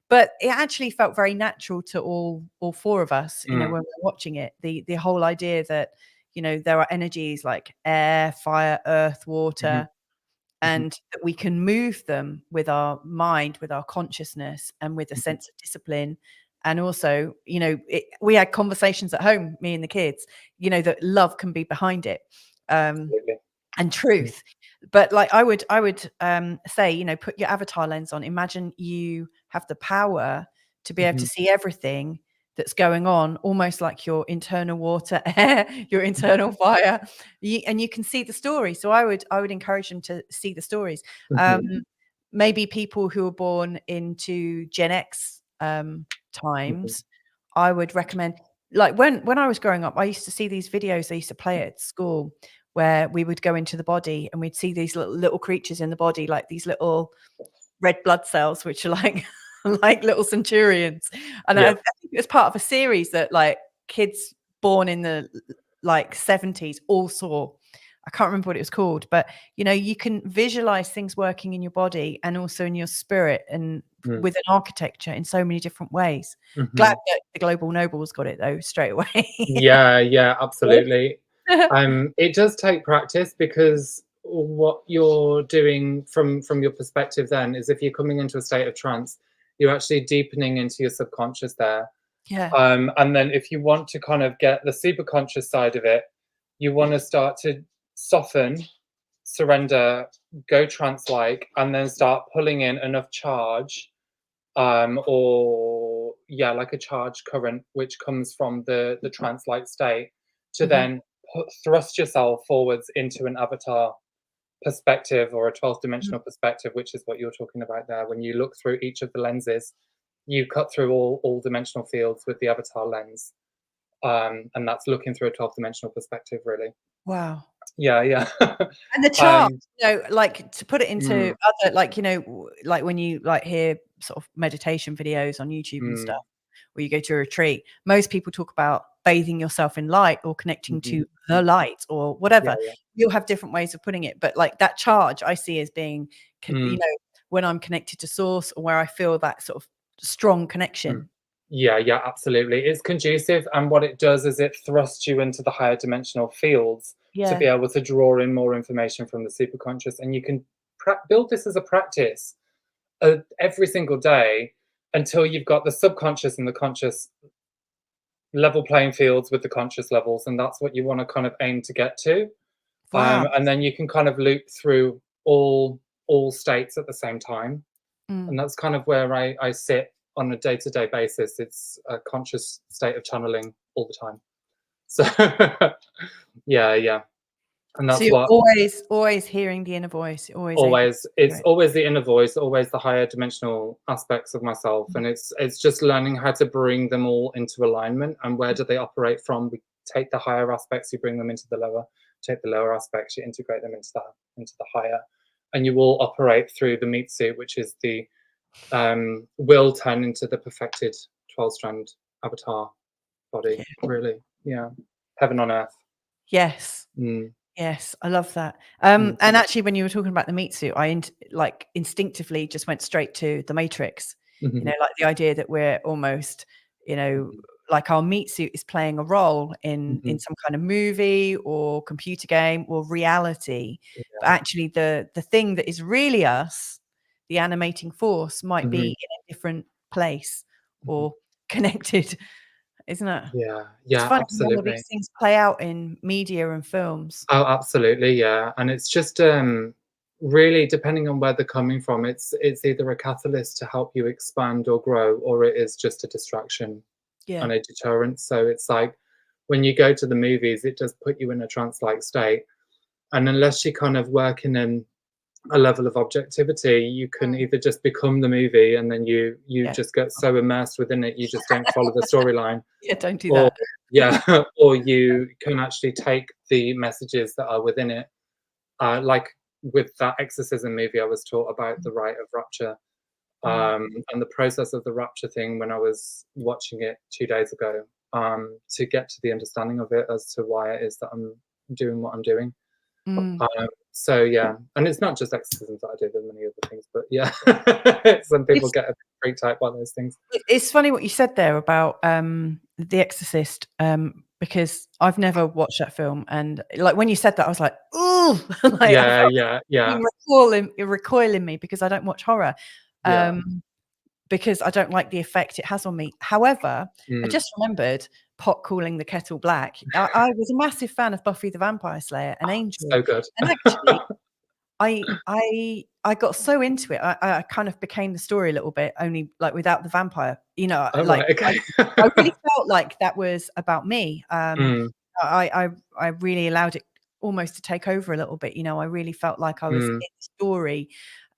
Speaker 1: But it actually felt very natural to all four of us, you know, when we're watching it. The whole idea that, you know, there are energies like air, fire, earth, water, and that we can move them with our mind, with our consciousness, and with a sense of discipline. And also, you know, we had conversations at home, me and the kids, you know, that love can be behind it, and truth. But like I would say, you know, put your avatar lens on. Imagine you have the power to be able to see everything that's going on, almost like your internal water, air, your internal fire, and you can see the story. So I would encourage them to see the stories. Maybe people who were born into Gen X times, I would recommend, like when I was growing up, I used to see these videos they used to play at school where we would go into the body and we'd see these little creatures in the body, like these little red blood cells, which are like like little centurions. And I think it was part of a series that like kids born in the like 70s all saw. I can't remember what it was called, but you know, you can visualize things working in your body and also in your spirit and with an architecture in so many different ways. Glad that the Global Nobles got it though straight away.
Speaker 2: Yeah, absolutely. It does take practice, because what you're doing from your perspective then is if you're coming into a state of trance, you're actually deepening into your subconscious there.
Speaker 1: Yeah.
Speaker 2: And then if you want to kind of get the super conscious side of it, you want to start to soften, surrender, go trance-like, and then start pulling in enough charge, or like a charge current, which comes from the trance-like state, to then thrust yourself forwards into an avatar perspective or a 12th dimensional perspective, which is what you're talking about there. When you look through each of the lenses, you cut through all dimensional fields with the avatar lens, and that's looking through a 12th dimensional perspective, really.
Speaker 1: Wow.
Speaker 2: Yeah.
Speaker 1: And the chart, you know, like to put it into other, like, you know, like when you like hear sort of meditation videos on YouTube and stuff, or you go to a retreat, most people talk about bathing yourself in light or connecting to the light or whatever. You'll have different ways of putting it, but like that charge I see as being, you know, when I'm connected to source or where I feel that sort of strong connection.
Speaker 2: Yeah, absolutely. It's conducive, and what it does is it thrusts you into the higher dimensional fields to be able to draw in more information from the superconscious, and you can build this as a practice every single day until you've got the subconscious and the conscious level playing fields with the conscious levels, and that's what you want to kind of aim to get to.
Speaker 1: Wow.
Speaker 2: And then you can kind of loop through all states at the same time, and that's kind of where I sit on a day-to-day basis. It's a conscious state of channeling all the time. So yeah. And
Speaker 1: So
Speaker 2: that's
Speaker 1: you're
Speaker 2: what
Speaker 1: always hearing the inner voice. You're always able to hear
Speaker 2: it's
Speaker 1: it.
Speaker 2: always the inner voice, always the higher dimensional aspects of myself, and it's just learning how to bring them all into alignment. And where do they operate from? We take the higher aspects, you bring them into the lower. Take the lower aspects, you integrate them into the higher, and you will operate through the meat suit, which is the will turn into the perfected 12-strand avatar body.
Speaker 1: Yeah.
Speaker 2: Really, yeah, heaven on earth.
Speaker 1: Yes.
Speaker 2: Mm,
Speaker 1: Yes, I love that.
Speaker 2: mm,
Speaker 1: And actually, when you were talking about the meat suit, I like instinctively just went straight to the Matrix. You
Speaker 2: mhm,
Speaker 1: know, like the idea that we're almost, you know,
Speaker 2: mhm,
Speaker 1: like our meat suit is playing a role in
Speaker 2: mhm.
Speaker 1: some kind of movie or computer game or reality. But
Speaker 2: Yeah.
Speaker 1: actually, the thing that is really us, the animating force, might be
Speaker 2: Mhm,
Speaker 1: in a different place
Speaker 2: mhm.
Speaker 1: or connected, isn't it?
Speaker 2: Yeah,
Speaker 1: It's
Speaker 2: yeah,
Speaker 1: funny how all
Speaker 2: absolutely.
Speaker 1: these things play out in media and films.
Speaker 2: Oh, absolutely, yeah, and it's just, really depending on where they're coming from, it's either a catalyst to help you expand or grow, or it is just a distraction
Speaker 1: Yeah.
Speaker 2: and a deterrent. So it's like when you go to the movies, it does put you in a trance-like state, and unless you kind of work in a level of objectivity, you can
Speaker 1: Mm.
Speaker 2: either just become the movie and then you
Speaker 1: Yeah.
Speaker 2: just get so immersed within it, you just don't follow the storyline.
Speaker 1: Yeah, don't do
Speaker 2: Or
Speaker 1: that.
Speaker 2: yeah, or you can actually take the messages that are within it. Like with that exorcism movie, I was taught about the rite of rapture,
Speaker 1: Mm,
Speaker 2: and the process of the rapture thing when I was watching it 2 days ago, to get to the understanding of it as to why it is that I'm doing what I'm doing.
Speaker 1: mm.
Speaker 2: So yeah, and it's not just exorcisms that I do, there are many other things, but yeah, some people
Speaker 1: It's
Speaker 2: get a bit freaked out by those things.
Speaker 1: it's funny what you said there about, The Exorcist, because I've never watched that film, and, like, when you said that, I was like, "Ooh," like, I
Speaker 2: Yeah,
Speaker 1: felt
Speaker 2: yeah, yeah,
Speaker 1: something recoil in me because I don't watch horror,
Speaker 2: yeah.
Speaker 1: because I don't like the effect it has on me. However, I
Speaker 2: Mm.
Speaker 1: just remembered pot calling the kettle black. I was a massive fan of Buffy the Vampire Slayer and Angel,
Speaker 2: So good.
Speaker 1: and actually I got so into it, I kind of became the story a little bit, only, like, without the vampire, you know,
Speaker 2: Oh,
Speaker 1: like,
Speaker 2: right, okay.
Speaker 1: I really felt like that was about me,
Speaker 2: Mm,
Speaker 1: I really allowed it almost to take over a little bit, you know, I really felt like I was in
Speaker 2: mm,
Speaker 1: the story,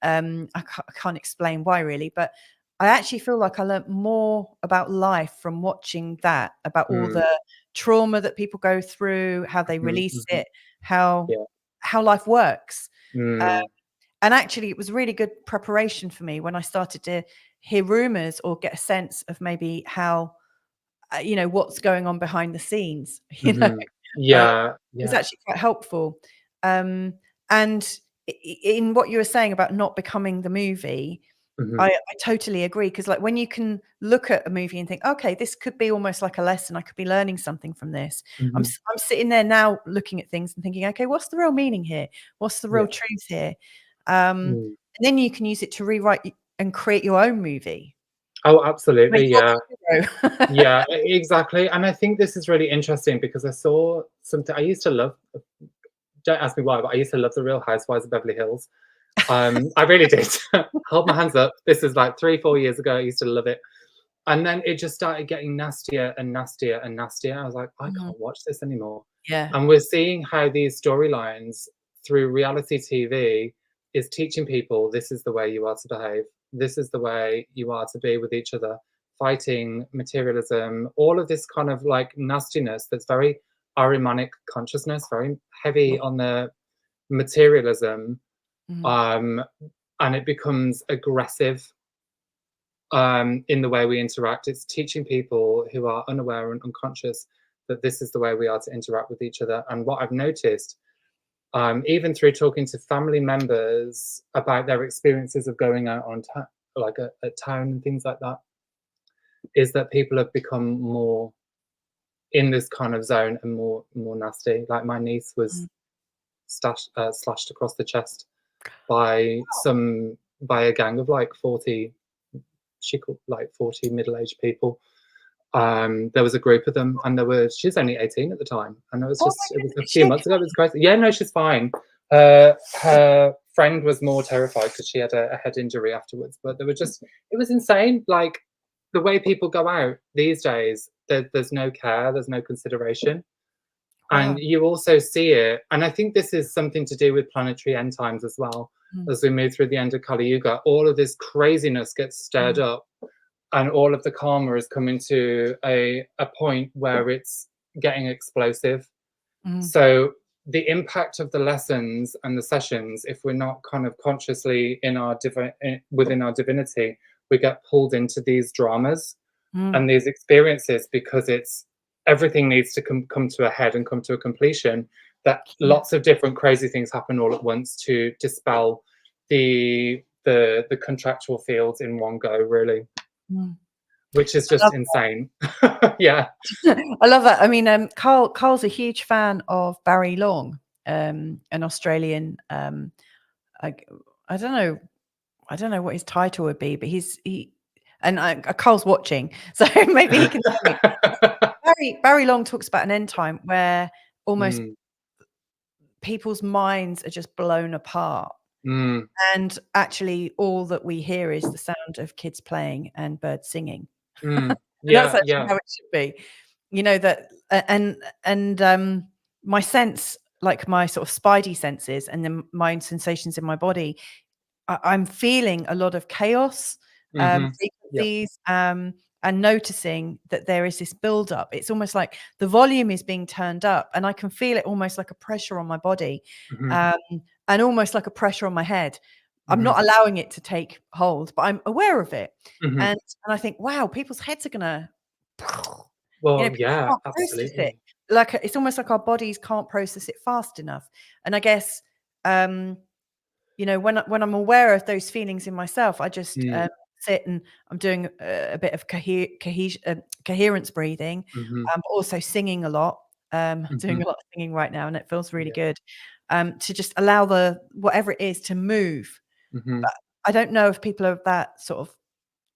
Speaker 1: I can't explain why really, but I actually feel like I learnt more about life from watching that, about all
Speaker 2: mm,
Speaker 1: the trauma that people go through, how they
Speaker 2: mhm,
Speaker 1: release
Speaker 2: mhm.
Speaker 1: it, how
Speaker 2: Yeah.
Speaker 1: life works.
Speaker 2: Mm,
Speaker 1: And actually, it was really good preparation for me when I started to hear rumors or get a sense of maybe how, you know, what's going on behind the scenes, you know,
Speaker 2: mhm.
Speaker 1: uh,
Speaker 2: Yeah,
Speaker 1: was
Speaker 2: yeah.
Speaker 1: actually quite helpful. And in what you were saying about not becoming the movie,
Speaker 2: Mhm,
Speaker 1: I totally agree. Because like when you can look at a movie and think, okay, this could be almost like a lesson. I could be learning something from this.
Speaker 2: mhm.
Speaker 1: I'm sitting there now looking at things and thinking, okay, what's the real meaning here? What's the real
Speaker 2: Yeah.
Speaker 1: truth here?
Speaker 2: Mm.
Speaker 1: And then you can use it to rewrite and create your own movie.
Speaker 2: Oh,
Speaker 1: Where
Speaker 2: absolutely, yeah.
Speaker 1: you're the hero.
Speaker 2: Yeah, exactly, and I think this is really interesting because I saw something I used to love, don't ask me why, but I used to love The Real Housewives of Beverly Hills. I really did. Hold my hands up. This is like 3, 4 years ago. I used to love it. And then it just started getting nastier and nastier and nastier. I was like, I
Speaker 1: Mhm.
Speaker 2: can't watch this anymore.
Speaker 1: Yeah.
Speaker 2: And we're seeing how these storylines through reality TV is teaching people this is the way you are to behave. This is the way you are to be with each other. Fighting, materialism, all of this kind of like nastiness that's very Ahrimanic consciousness, very heavy on the materialism,
Speaker 1: Mhm.
Speaker 2: um, and it becomes aggressive in the way we interact. It's teaching people who are unaware and unconscious that this is the way we are to interact with each other. And what I've noticed, even through talking to family members about their experiences of going out on like a town and things like that, is that people have become more in this kind of zone and more nasty. Like my niece was
Speaker 1: Mhm.
Speaker 2: slashed across the chest by by a gang of like 40, she called like 40 middle-aged people. There was a group of them, and she's only 18 at the time, and
Speaker 1: Oh my
Speaker 2: it was
Speaker 1: goodness,
Speaker 2: a
Speaker 1: is
Speaker 2: few
Speaker 1: she
Speaker 2: months ago. It
Speaker 1: okay?
Speaker 2: was crazy. Yeah, no, she's fine. Her friend was more terrified because she had a head injury afterwards. But it was insane. Like the way people go out these days, there's no care, there's no consideration.
Speaker 1: Wow.
Speaker 2: And you also see it, and I think this is something to do with planetary end times as well. As we move through the end of Kali Yuga, all of this craziness gets stirred up, and all of the karma is coming to a point where it's getting explosive. So the impact of the lessons and the sessions, if we're not kind of consciously in our within our divinity, we get pulled into these dramas and these experiences, because it's everything needs to come to a head and come to a completion. That lots of different crazy things happen all at once to dispel the contractual fields in one go, really, which is just insane. Yeah.
Speaker 1: I love that. I mean, Carl's a huge fan of Barry Long, an Australian. I don't know what his title would be, but Carl's watching, so maybe he can tell me. Barry Long talks about an end time where almost people's minds are just blown apart. And actually all that we hear is the sound of kids playing and birds singing. That's actually how it should be. You know, that and my sense, like my sort of spidey senses and then my own sensations in my body, I'm feeling a lot of chaos, frequencies, and noticing that there is this build up. It's almost like the volume is being turned up, and I can feel it almost like a pressure on my body, and almost like a pressure on my head. I'm not allowing it to take hold, but I'm aware of it. And I think, wow, people's heads are gonna,
Speaker 2: Well,
Speaker 1: people
Speaker 2: yeah,
Speaker 1: can't process it.
Speaker 2: absolutely.
Speaker 1: Like it's almost like our bodies can't process it fast enough. And I guess, you know, when I'm aware of those feelings in myself, I just sit and I'm doing a bit of coherence breathing, but also singing a lot. Doing a lot of singing right now, and it feels really good. To just allow whatever it is to move. But I don't know if people are that sort of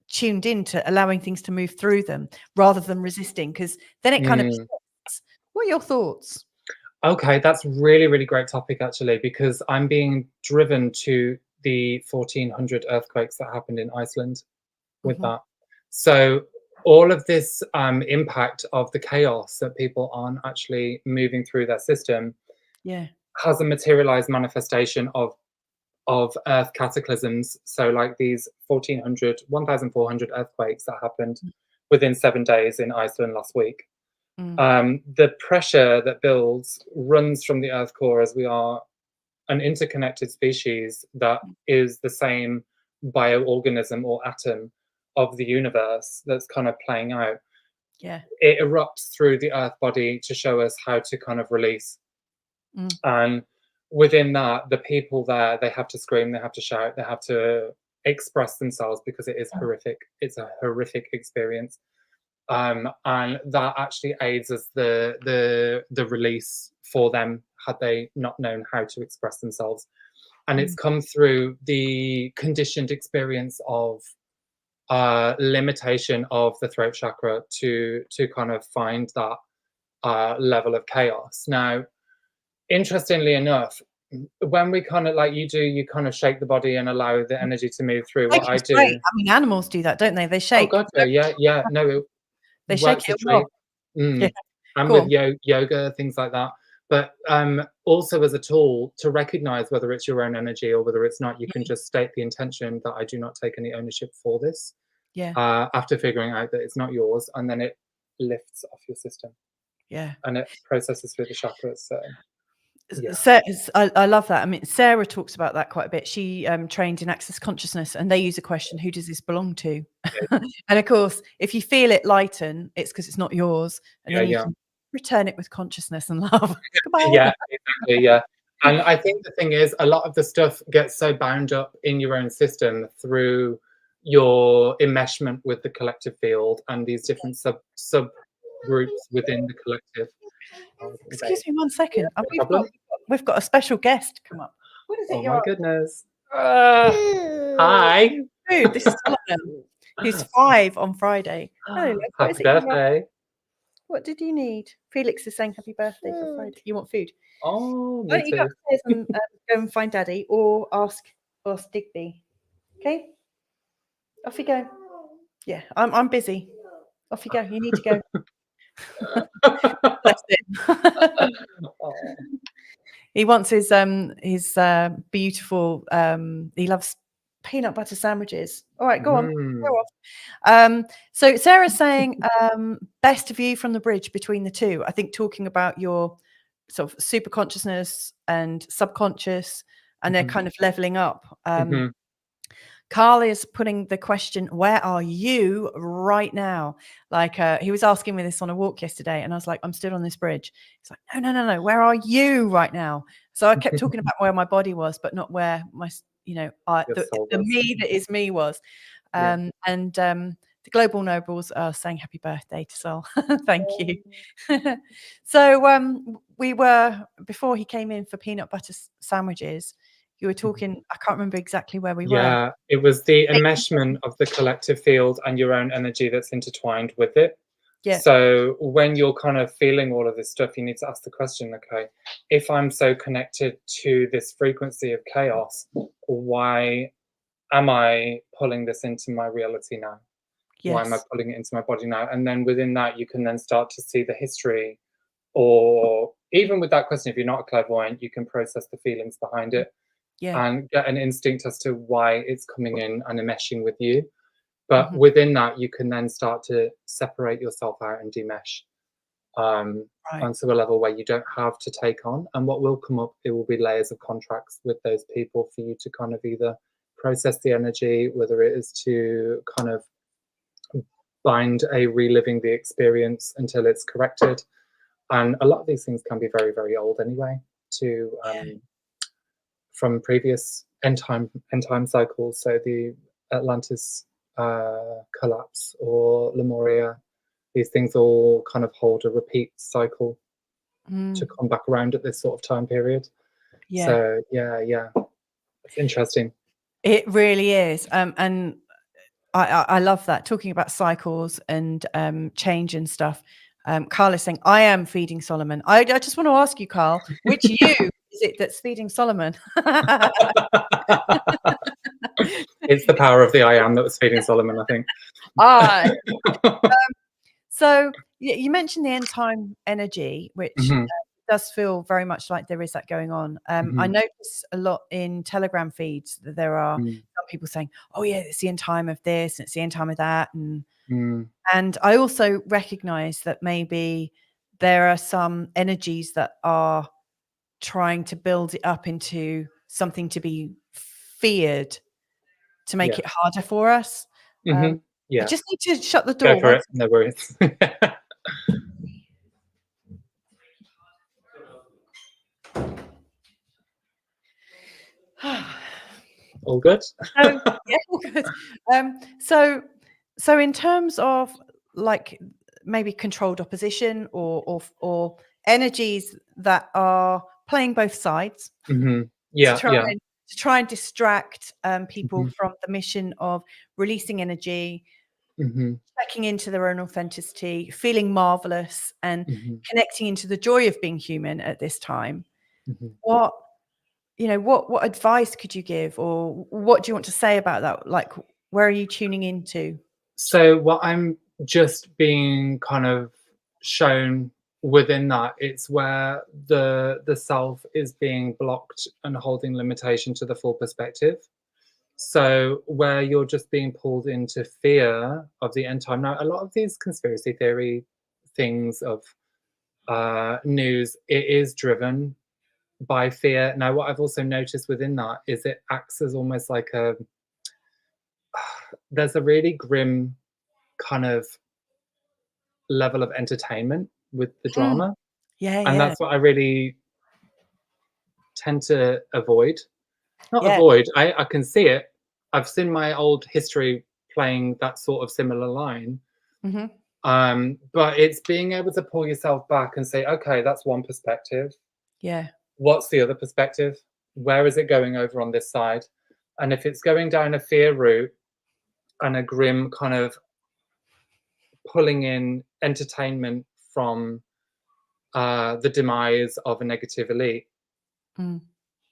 Speaker 1: tuned into allowing things to move through them rather than resisting, because then it kind of shifts. What are your thoughts?
Speaker 2: Okay, that's really, really great topic, actually, because I'm being driven to the 1400 earthquakes that happened in Iceland with that. So all of this impact of the chaos that people aren't actually moving through their system has a materialized manifestation of earth cataclysms. So like these 1400 earthquakes that happened within 7 days in Iceland last week. The pressure that builds runs from the earth core, as we are an interconnected species that is the same bioorganism or atom of the universe that's kind of playing out. It erupts through the earth body to show us how to kind of release. And within that, the people there, they have to scream, they have to shout, they have to express themselves, because it is horrific. It's a horrific experience. And that actually aids as the release for them, had they not known how to express themselves. And it's come through the conditioned experience of limitation of the throat chakra to kind of find that level of chaos. Now, interestingly enough, when we kind of like you kind of shake the body and allow the energy to move through. What I do,
Speaker 1: I mean, animals do that, don't they? They shake.
Speaker 2: oh gotcha, yeah, no,
Speaker 1: They shake
Speaker 2: works
Speaker 1: it
Speaker 2: a treat.
Speaker 1: Yeah.
Speaker 2: And
Speaker 1: Cool.
Speaker 2: with yoga, things like that. But also as a tool to recognize whether it's your own energy or whether it's not, you can just state the intention that I do not take any ownership for this. After figuring out that it's not yours, and then it lifts off your system. And it processes through the chakras. So
Speaker 1: I love that. I mean, Sarah talks about that quite a bit. She trained in Access Consciousness, and they use a question: who does this belong to? And of course, if you feel it lighten, it's because it's not yours, and then you can return it with consciousness and love.
Speaker 2: Yeah, exactly. Yeah. And I think the thing is, a lot of the stuff gets so bound up in your own system through your enmeshment with the collective field and these different subgroups within the collective.
Speaker 1: Excuse me 1 second.
Speaker 2: Problem?
Speaker 1: We've got a special guest come up. What is it?
Speaker 2: Oh my goodness. Hi.
Speaker 1: Food. This is Solomon. He's 5 on Friday. Hello,
Speaker 2: Happy birthday.
Speaker 1: What did you need? Felix is saying happy birthday for Friday. You want food?
Speaker 2: Oh,
Speaker 1: Why
Speaker 2: me
Speaker 1: don't you go
Speaker 2: too.
Speaker 1: upstairs and go and find Daddy, or ask Digby? Okay. Off you go. Yeah, I'm busy. Off you go. You need to go. Bless him.
Speaker 2: Oh.
Speaker 1: He wants his beautiful, he loves peanut butter sandwiches. All right, go on. Go
Speaker 2: Mm.
Speaker 1: off. So Sarah's saying best view from the bridge between the two. I think talking about your sort of super consciousness and subconscious, and they're
Speaker 2: Mhm.
Speaker 1: kind of leveling up.
Speaker 2: Mhm.
Speaker 1: Carl is putting the question, where are you right now? Like he was asking me this on a walk yesterday, and I was like, I'm stood on this bridge. He's like, no, where are you right now? So I kept talking about where my body was, but not where my,
Speaker 2: Your soul
Speaker 1: the
Speaker 2: was.
Speaker 1: me that is me was.
Speaker 2: Yeah.
Speaker 1: And the Global Nobles are saying happy birthday to Sol. Thank you. So we were, before he came in for peanut butter sandwiches, you were talking, I can't remember exactly where we were.
Speaker 2: Yeah, it was the enmeshment of the collective field and your own energy that's intertwined with it.
Speaker 1: Yeah.
Speaker 2: So when you're kind of feeling all of this stuff, you need to ask the question, okay, if I'm so connected to this frequency of chaos, why am I pulling this into my reality now? Why am I
Speaker 1: Yes.
Speaker 2: pulling it into my body now? And then within that, you can then start to see the history, or even with that question, if you're not a clairvoyant, you can process the feelings behind it
Speaker 1: Yeah.
Speaker 2: and get an instinct as to why it's coming in and enmeshing with you. But
Speaker 1: Mhm.
Speaker 2: within that, you can then start to separate yourself out and demesh
Speaker 1: Right.
Speaker 2: onto a level where you don't have to take on. And what will come up, it will be layers of contracts with those people for you to kind of either process the energy, whether it is to kind of bind a reliving the experience until it's corrected. And a lot of these things can be very, very old anyway, to
Speaker 1: Yeah.
Speaker 2: from previous end time cycles. So the Atlantis collapse or Lemuria, these things all kind of hold a repeat cycle to
Speaker 1: Mm.
Speaker 2: come back around at this sort of time period.
Speaker 1: Yeah.
Speaker 2: So yeah, it's interesting.
Speaker 1: It really is. And I love that, talking about cycles and change and stuff. Carl is saying, I am feeding Solomon. I just want to ask you, Carl, which you is it that's feeding Solomon?
Speaker 2: It's the power of the I am that was feeding Solomon, I think.
Speaker 1: I. So you mentioned the end time energy, which
Speaker 2: Mhm,
Speaker 1: does feel very much like there is that going on. I
Speaker 2: mhm,
Speaker 1: notice a lot in Telegram feeds that there are
Speaker 2: mm,
Speaker 1: some people saying, "Oh yeah, it's the end time of this, and it's the end time of that,"
Speaker 2: mm.
Speaker 1: and I also recognise that maybe there are some energies that are trying to build it up into something to be feared to make
Speaker 2: Yeah.
Speaker 1: it harder for us. Um,
Speaker 2: Mhm.
Speaker 1: I
Speaker 2: Yeah.
Speaker 1: just need to shut the
Speaker 2: Go
Speaker 1: door
Speaker 2: for
Speaker 1: once.
Speaker 2: it. No worries. All good?
Speaker 1: So yeah, all good. So in terms of like maybe controlled opposition or energies that are playing both sides
Speaker 2: Mhm.
Speaker 1: to
Speaker 2: Yeah,
Speaker 1: try
Speaker 2: yeah.
Speaker 1: and distract people
Speaker 2: Mhm,
Speaker 1: from the mission of releasing energy,
Speaker 2: mhm,
Speaker 1: checking into their own authenticity, feeling marvelous, and
Speaker 2: mhm,
Speaker 1: connecting into the joy of being human at this time.
Speaker 2: mhm.
Speaker 1: What what advice could you give, or what do you want to say about that? Like, where are you tuning into?
Speaker 2: So what I'm just being kind of shown within that, it's where the self is being blocked and holding limitation to the full perspective. So where you're just being pulled into fear of the end time. Now, a lot of these conspiracy theory things of news, it is driven by fear. Now, what I've also noticed within that is it acts as almost like a there's a really grim kind of level of entertainment with the
Speaker 1: Mm.
Speaker 2: drama,
Speaker 1: Yeah,
Speaker 2: and
Speaker 1: yeah,
Speaker 2: that's what I really tend to avoid. Not
Speaker 1: yeah.
Speaker 2: avoid, I can see it. I've seen my old history playing that sort of similar line.
Speaker 1: Hmm.
Speaker 2: But it's being able to pull yourself back and say, okay, that's one perspective.
Speaker 1: Yeah.
Speaker 2: What's the other perspective? Where is it going over on this side? And if it's going down a fear route and a grim kind of pulling in entertainment from the demise of a negative elite,
Speaker 1: Mm.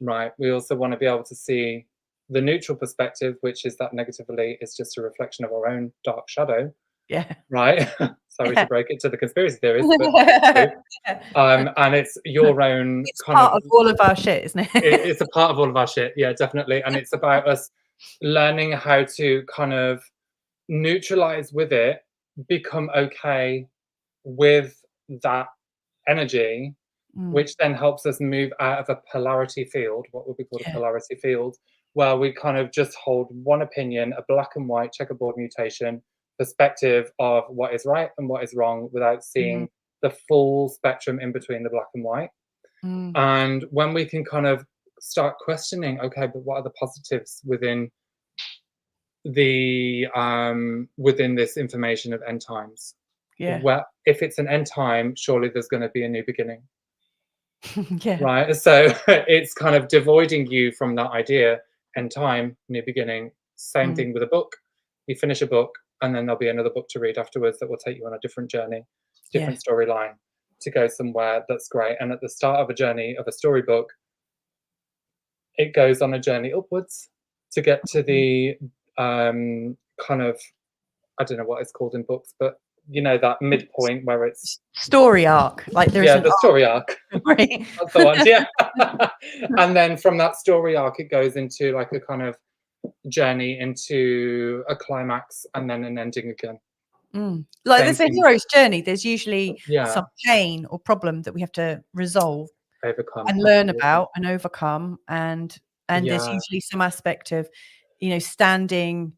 Speaker 2: right? We also want to be able to see the neutral perspective, which is that negative elite is just a reflection of our own dark shadow.
Speaker 1: Yeah.
Speaker 2: right? Sorry
Speaker 1: Yeah.
Speaker 2: to break it to the conspiracy theorists, but it's true. And it's your own
Speaker 1: It's
Speaker 2: kind of
Speaker 1: part of all of our shit, isn't it?
Speaker 2: it's a part of all of our shit, yeah, definitely. And it's about us learning how to kind of neutralize with it, become okay with that energy,
Speaker 1: Mm,
Speaker 2: which then helps us move out of a polarity field, what would be called a
Speaker 1: yeah.
Speaker 2: polarity field, where we kind of just hold one opinion, a black and white checkerboard mutation perspective of what is right and what is wrong without
Speaker 1: Mm,
Speaker 2: seeing the full spectrum in between the black and white.
Speaker 1: mm,
Speaker 2: And when we can kind of start questioning, okay, but what are the positives within this information of end times?
Speaker 1: yeah.
Speaker 2: Well, if it's an end time, surely there's going to be a new beginning,
Speaker 1: Yeah.
Speaker 2: right? So it's kind of devoiding you from that idea, end time, new beginning. Same
Speaker 1: Mm,
Speaker 2: thing with a book. You finish a book, and then there'll be another book to read afterwards that will take you on a different journey,
Speaker 1: yeah.
Speaker 2: different storyline to go somewhere that's great. And at the start of a journey of a storybook, it goes on a journey upwards to get to
Speaker 1: Mm.
Speaker 2: the kind of, I don't know what it's called in books, but you know that midpoint where it's,
Speaker 1: Story arc. Like there's
Speaker 2: yeah,
Speaker 1: an
Speaker 2: the story arc.
Speaker 1: arc story.
Speaker 2: That's the one, yeah. And then from that story arc, it goes into like a kind of journey into a climax and then an ending again.
Speaker 1: Like
Speaker 2: Same
Speaker 1: there's a
Speaker 2: thing.
Speaker 1: hero's journey. There's usually
Speaker 2: Yeah,
Speaker 1: some pain or problem that we have to resolve
Speaker 2: overcome.
Speaker 1: and learn
Speaker 2: Absolutely.
Speaker 1: about and overcome, and there's
Speaker 2: Yeah.
Speaker 1: usually some aspect of, standing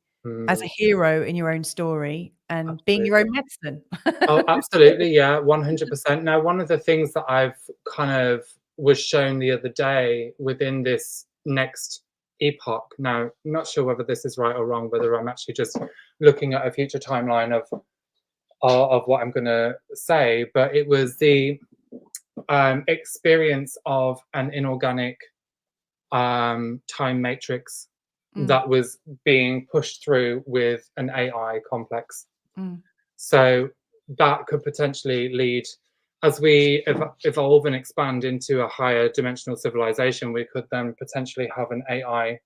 Speaker 1: as a
Speaker 2: Mm,
Speaker 1: hero in your own story and being your
Speaker 2: absolutely.
Speaker 1: own medicine.
Speaker 2: Oh, absolutely. Yeah, 100%. Now, one of the things that I've kind of was shown the other day within this next epoch. Now, I'm not sure whether this is right or wrong, whether I'm actually just looking at a future timeline of what I'm going to say, but it was the experience of an inorganic time matrix
Speaker 1: Mm,
Speaker 2: that was being pushed through with an AI complex.
Speaker 1: mm,
Speaker 2: So that could potentially lead, as we evolve and expand into a higher dimensional civilization, we could then potentially have an AI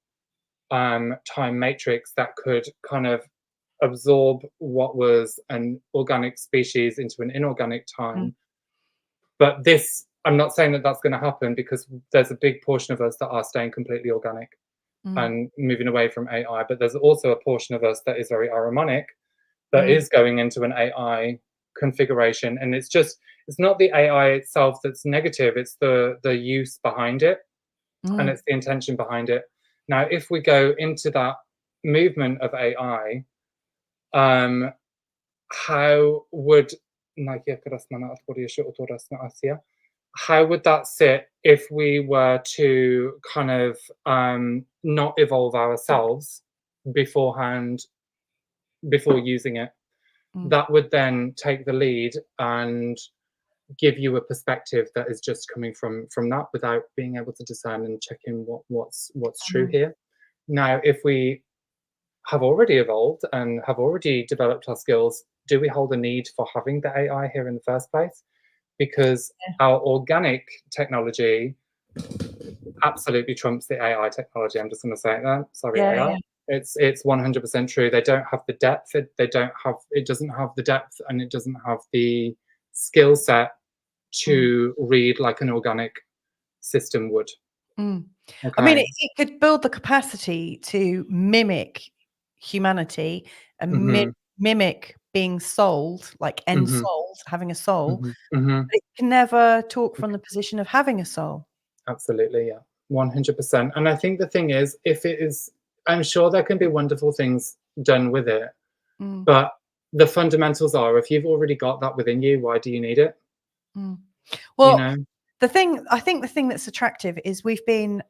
Speaker 2: time matrix that could kind of absorb what was an organic species into an inorganic
Speaker 1: mm,
Speaker 2: time. But this, I'm not saying that that's going to happen because there's a big portion of us that are staying completely organic
Speaker 1: mm,
Speaker 2: and moving away from AI. But there's also a portion of us that is very aromanic, that
Speaker 1: mm,
Speaker 2: is going into an AI configuration. And it's not the AI itself that's negative, it's the use behind it and
Speaker 1: mm.
Speaker 2: it's the intention behind it. Now, if we go into that movement of AI, um, how would how would that sit if we were to kind of not evolve ourselves beforehand before using it?
Speaker 1: Mm,
Speaker 2: That would then take the lead and give you a perspective that is just coming from that without being able to discern and check in what's true
Speaker 1: mm,
Speaker 2: here. Now, if we have already evolved and have already developed our skills, do we hold a need for having the AI here in the first place? Because
Speaker 1: yeah,
Speaker 2: our organic technology absolutely trumps the AI technology. I'm just going to say that. Sorry,
Speaker 1: yeah,
Speaker 2: AI.
Speaker 1: yeah.
Speaker 2: It's 100% true. They don't have the depth. It doesn't have the depth, and it doesn't have the skill set
Speaker 1: Mm,
Speaker 2: to read like an organic system would.
Speaker 1: mm. I mean,
Speaker 2: Okay.
Speaker 1: it could build the capacity to mimic humanity and
Speaker 2: Mhm.
Speaker 1: mimic being souled, like
Speaker 2: Mhm.
Speaker 1: ensouled, having a soul,
Speaker 2: Mhm. Mhm.
Speaker 1: but it can never talk from the position of having a soul.
Speaker 2: Absolutely, yeah. 100%. And I think the thing is, if it is, I'm sure there can be wonderful things done with it,
Speaker 1: Mm,
Speaker 2: but the fundamentals are if you've already got that within you, why do you need it?
Speaker 1: mm.
Speaker 2: You
Speaker 1: Well,
Speaker 2: know?
Speaker 1: I think the thing that's attractive is we've been,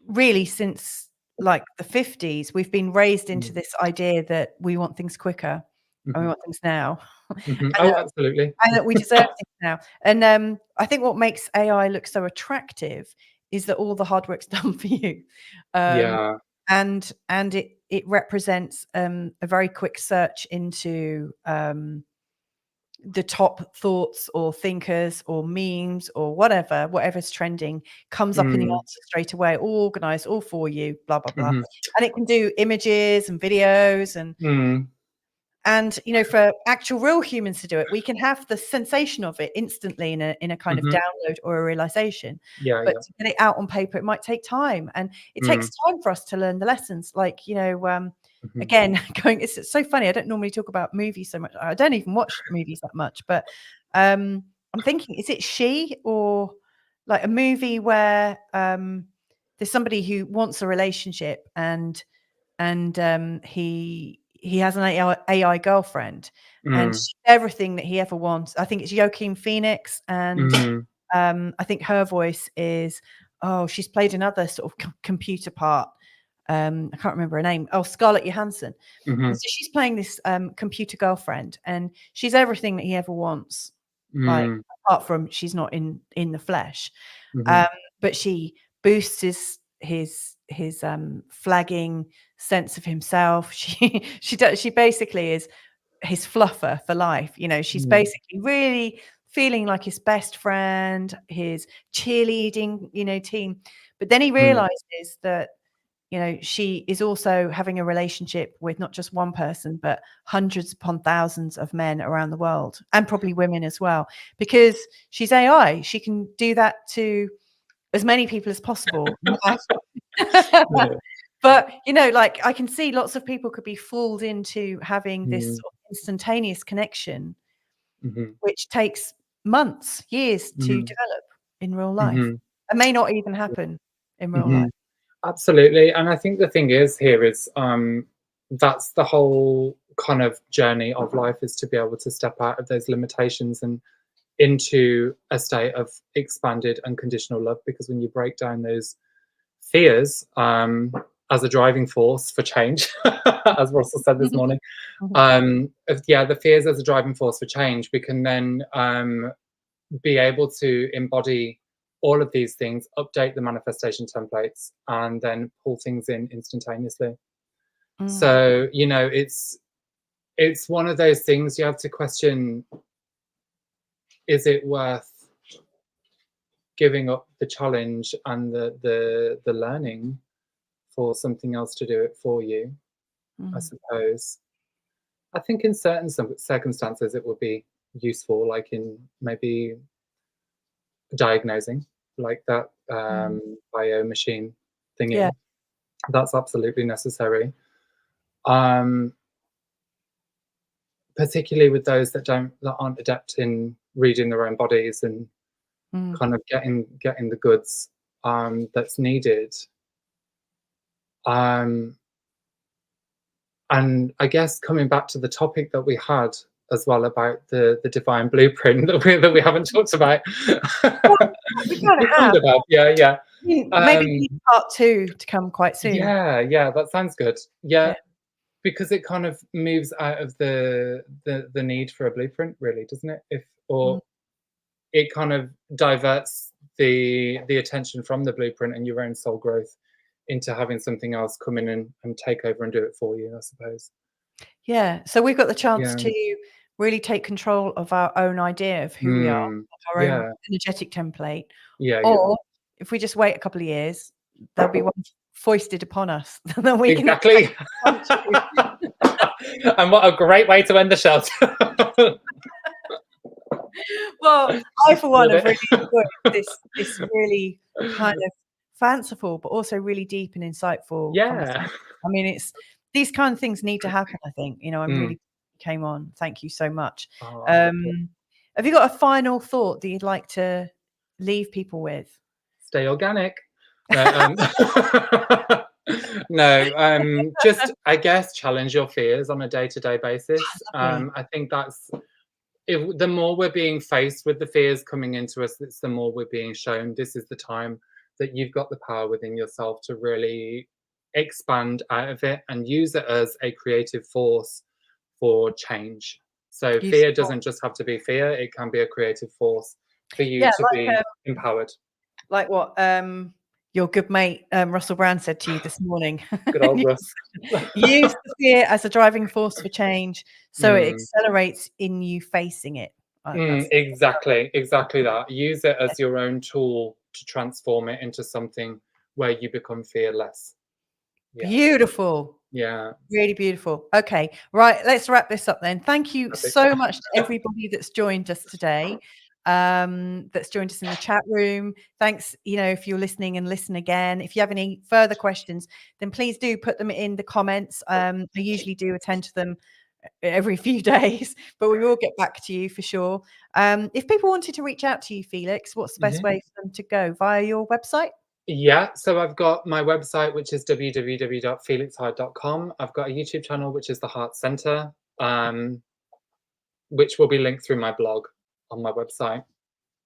Speaker 1: really since like the 50s, we've been raised into
Speaker 2: Mm.
Speaker 1: this idea that we want things quicker and we
Speaker 2: Mhm.
Speaker 1: want things now,
Speaker 2: Mhm.
Speaker 1: and
Speaker 2: Oh, absolutely.
Speaker 1: that we deserve things now. And I think what makes AI look so attractive is that all the hard work's done for you, um,
Speaker 2: Yeah.
Speaker 1: and it represents a very quick search into the top thoughts or thinkers or memes or whatever's trending comes up in the
Speaker 2: Mm.
Speaker 1: answer straight away, all organized, all for you, blah blah blah.
Speaker 2: Mhm.
Speaker 1: And it can do images and videos,
Speaker 2: Mm.
Speaker 1: And, you know, for actual real humans to do it, we can have the sensation of it instantly in a kind of download or a realization. But to get it out on paper, it might take time. And it takes time for us to learn the lessons. Like, you know, again, it's so funny. I don't normally talk about movies so much. I don't even watch movies that much. But I'm thinking, is it She, or like a movie where there's somebody who wants a relationship and he has an AI girlfriend, and she's everything that he ever wants. I think it's Joaquin Phoenix, and I think her voice is, she's played another sort of computer part. I can't remember her name. Oh, Scarlett Johansson. And so she's playing this computer girlfriend, and she's everything that he ever wants. Like, apart from she's not in the flesh, but she boosts his flagging sense of himself. She basically is his fluffer for life. You know, she's basically really feeling like his best friend, his cheerleading, you know, team. But then he realizes that, you know, she is also having a relationship with not just one person, but hundreds upon thousands of men around the world, and probably women as well, because she's AI. She can do that to as many people as possible. But, you know, like, I can see lots of people could be fooled into having this sort of instantaneous connection, which takes months, years to develop in real life. It may not even happen in real life.
Speaker 2: Absolutely. And I think the thing is here is that's the whole kind of journey of life, is to be able to step out of those limitations and into a state of expanded unconditional love. Because when you break down those fears as a driving force for change, as Russell said this morning, the fears as a driving force for change, we can then be able to embody all of these things, update the manifestation templates, and then pull things in instantaneously. So, you know, it's one of those things you have to question, is it worth giving up the challenge and the learning for something else to do it for you? I suppose. I think in certain circumstances it would be useful, like in maybe diagnosing, like that bio machine thingy. That's absolutely necessary. Particularly with those that aren't adept in reading their own bodies and kind of getting the goods that's needed. And I guess coming back to the topic that we had as well about the divine blueprint that we haven't talked about.
Speaker 1: We kind of have.
Speaker 2: Yeah.
Speaker 1: Maybe part 2 to come quite soon.
Speaker 2: Yeah, that sounds good. Yeah. Because it kind of moves out of the need for a blueprint, really, doesn't it? It kind of diverts the attention from the blueprint and your own soul growth into having something else come in and take over and do it for you, I suppose.
Speaker 1: Yeah. So we've got the chance to really take control of our own idea of who we are, our own energetic template. Or if we just wait a couple of years, there'll be one foisted upon us. Then we
Speaker 2: exactly. And what a great way to end the show.
Speaker 1: Well, I for one have really enjoyed this really kind of fanciful but also really deep and insightful conversation. I mean, it's these kind of things need to happen, I think. You know, I'm really came on. Thank you so much. Have you got a final thought that you'd like to leave people with?
Speaker 2: Stay organic. No, just, I guess, challenge your fears on a day-to-day basis. I think that's, the more we're being faced with the fears coming into us, it's the more we're being shown this is the time that you've got the power within yourself to really expand out of it and use it as a creative force for change. So fear doesn't just have to be fear, it can be a creative force for you to be empowered. Like what
Speaker 1: your good mate Russell Brand said to you this morning.
Speaker 2: Good old Russ.
Speaker 1: Use the fear as a driving force for change, so it accelerates in you facing it.
Speaker 2: Exactly that. Use it as your own tool to transform it into something where you become fearless.
Speaker 1: Beautiful.
Speaker 2: Yeah.
Speaker 1: Really beautiful. Okay, right. Let's wrap this up then. Thank you
Speaker 2: Perfect.
Speaker 1: so much to everybody that's joined us today. That's joined us in the chat room. Thanks. If you're listening and listen again, if you have any further questions, then please do put them in the comments. I usually do attend to them every few days, but we will get back to you for sure. If people wanted to reach out to you, Felix, what's the best way for them to go? Via your website?
Speaker 2: Yeah, so I've got my website, which is www.felixhyde.com. I've got a YouTube channel, which is the Heart Center, which will be linked through my blog on my website.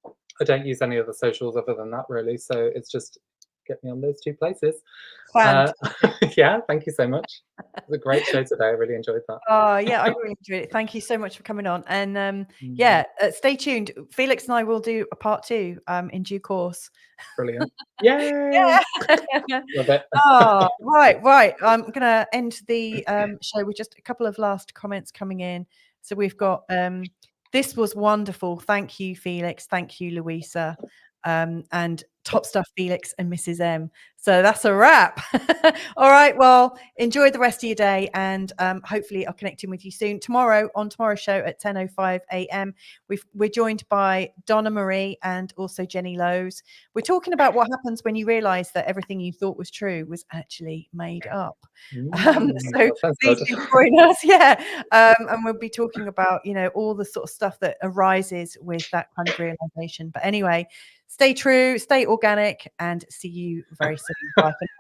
Speaker 2: I don't use any other socials other than that, really. So it's just get me on those two places. Yeah, thank you so much. It was a great show today. I really enjoyed that.
Speaker 1: Oh, yeah, I really enjoyed it. Thank you so much for coming on. And stay tuned. Felix and I will do a part 2 in due course.
Speaker 2: Brilliant. Yay! Love it.
Speaker 1: Oh, right. I'm going to end the show with just a couple of last comments coming in. So we've got, this was wonderful. Thank you, Felix. Thank you, Louisa. And top stuff, Felix and Mrs. M. So that's a wrap. All right. Well, enjoy the rest of your day, and hopefully I'll connect in with you soon. Tomorrow, on tomorrow's show at 10:05 a.m., we're joined by Donna Marie and also Jenny Lowes. We're talking about what happens when you realise that everything you thought was true was actually made up. So please do join us. Yeah. And we'll be talking about, all the sort of stuff that arises with that kind of realization. But anyway, stay true, stay organic, and see you very soon. Bye for now.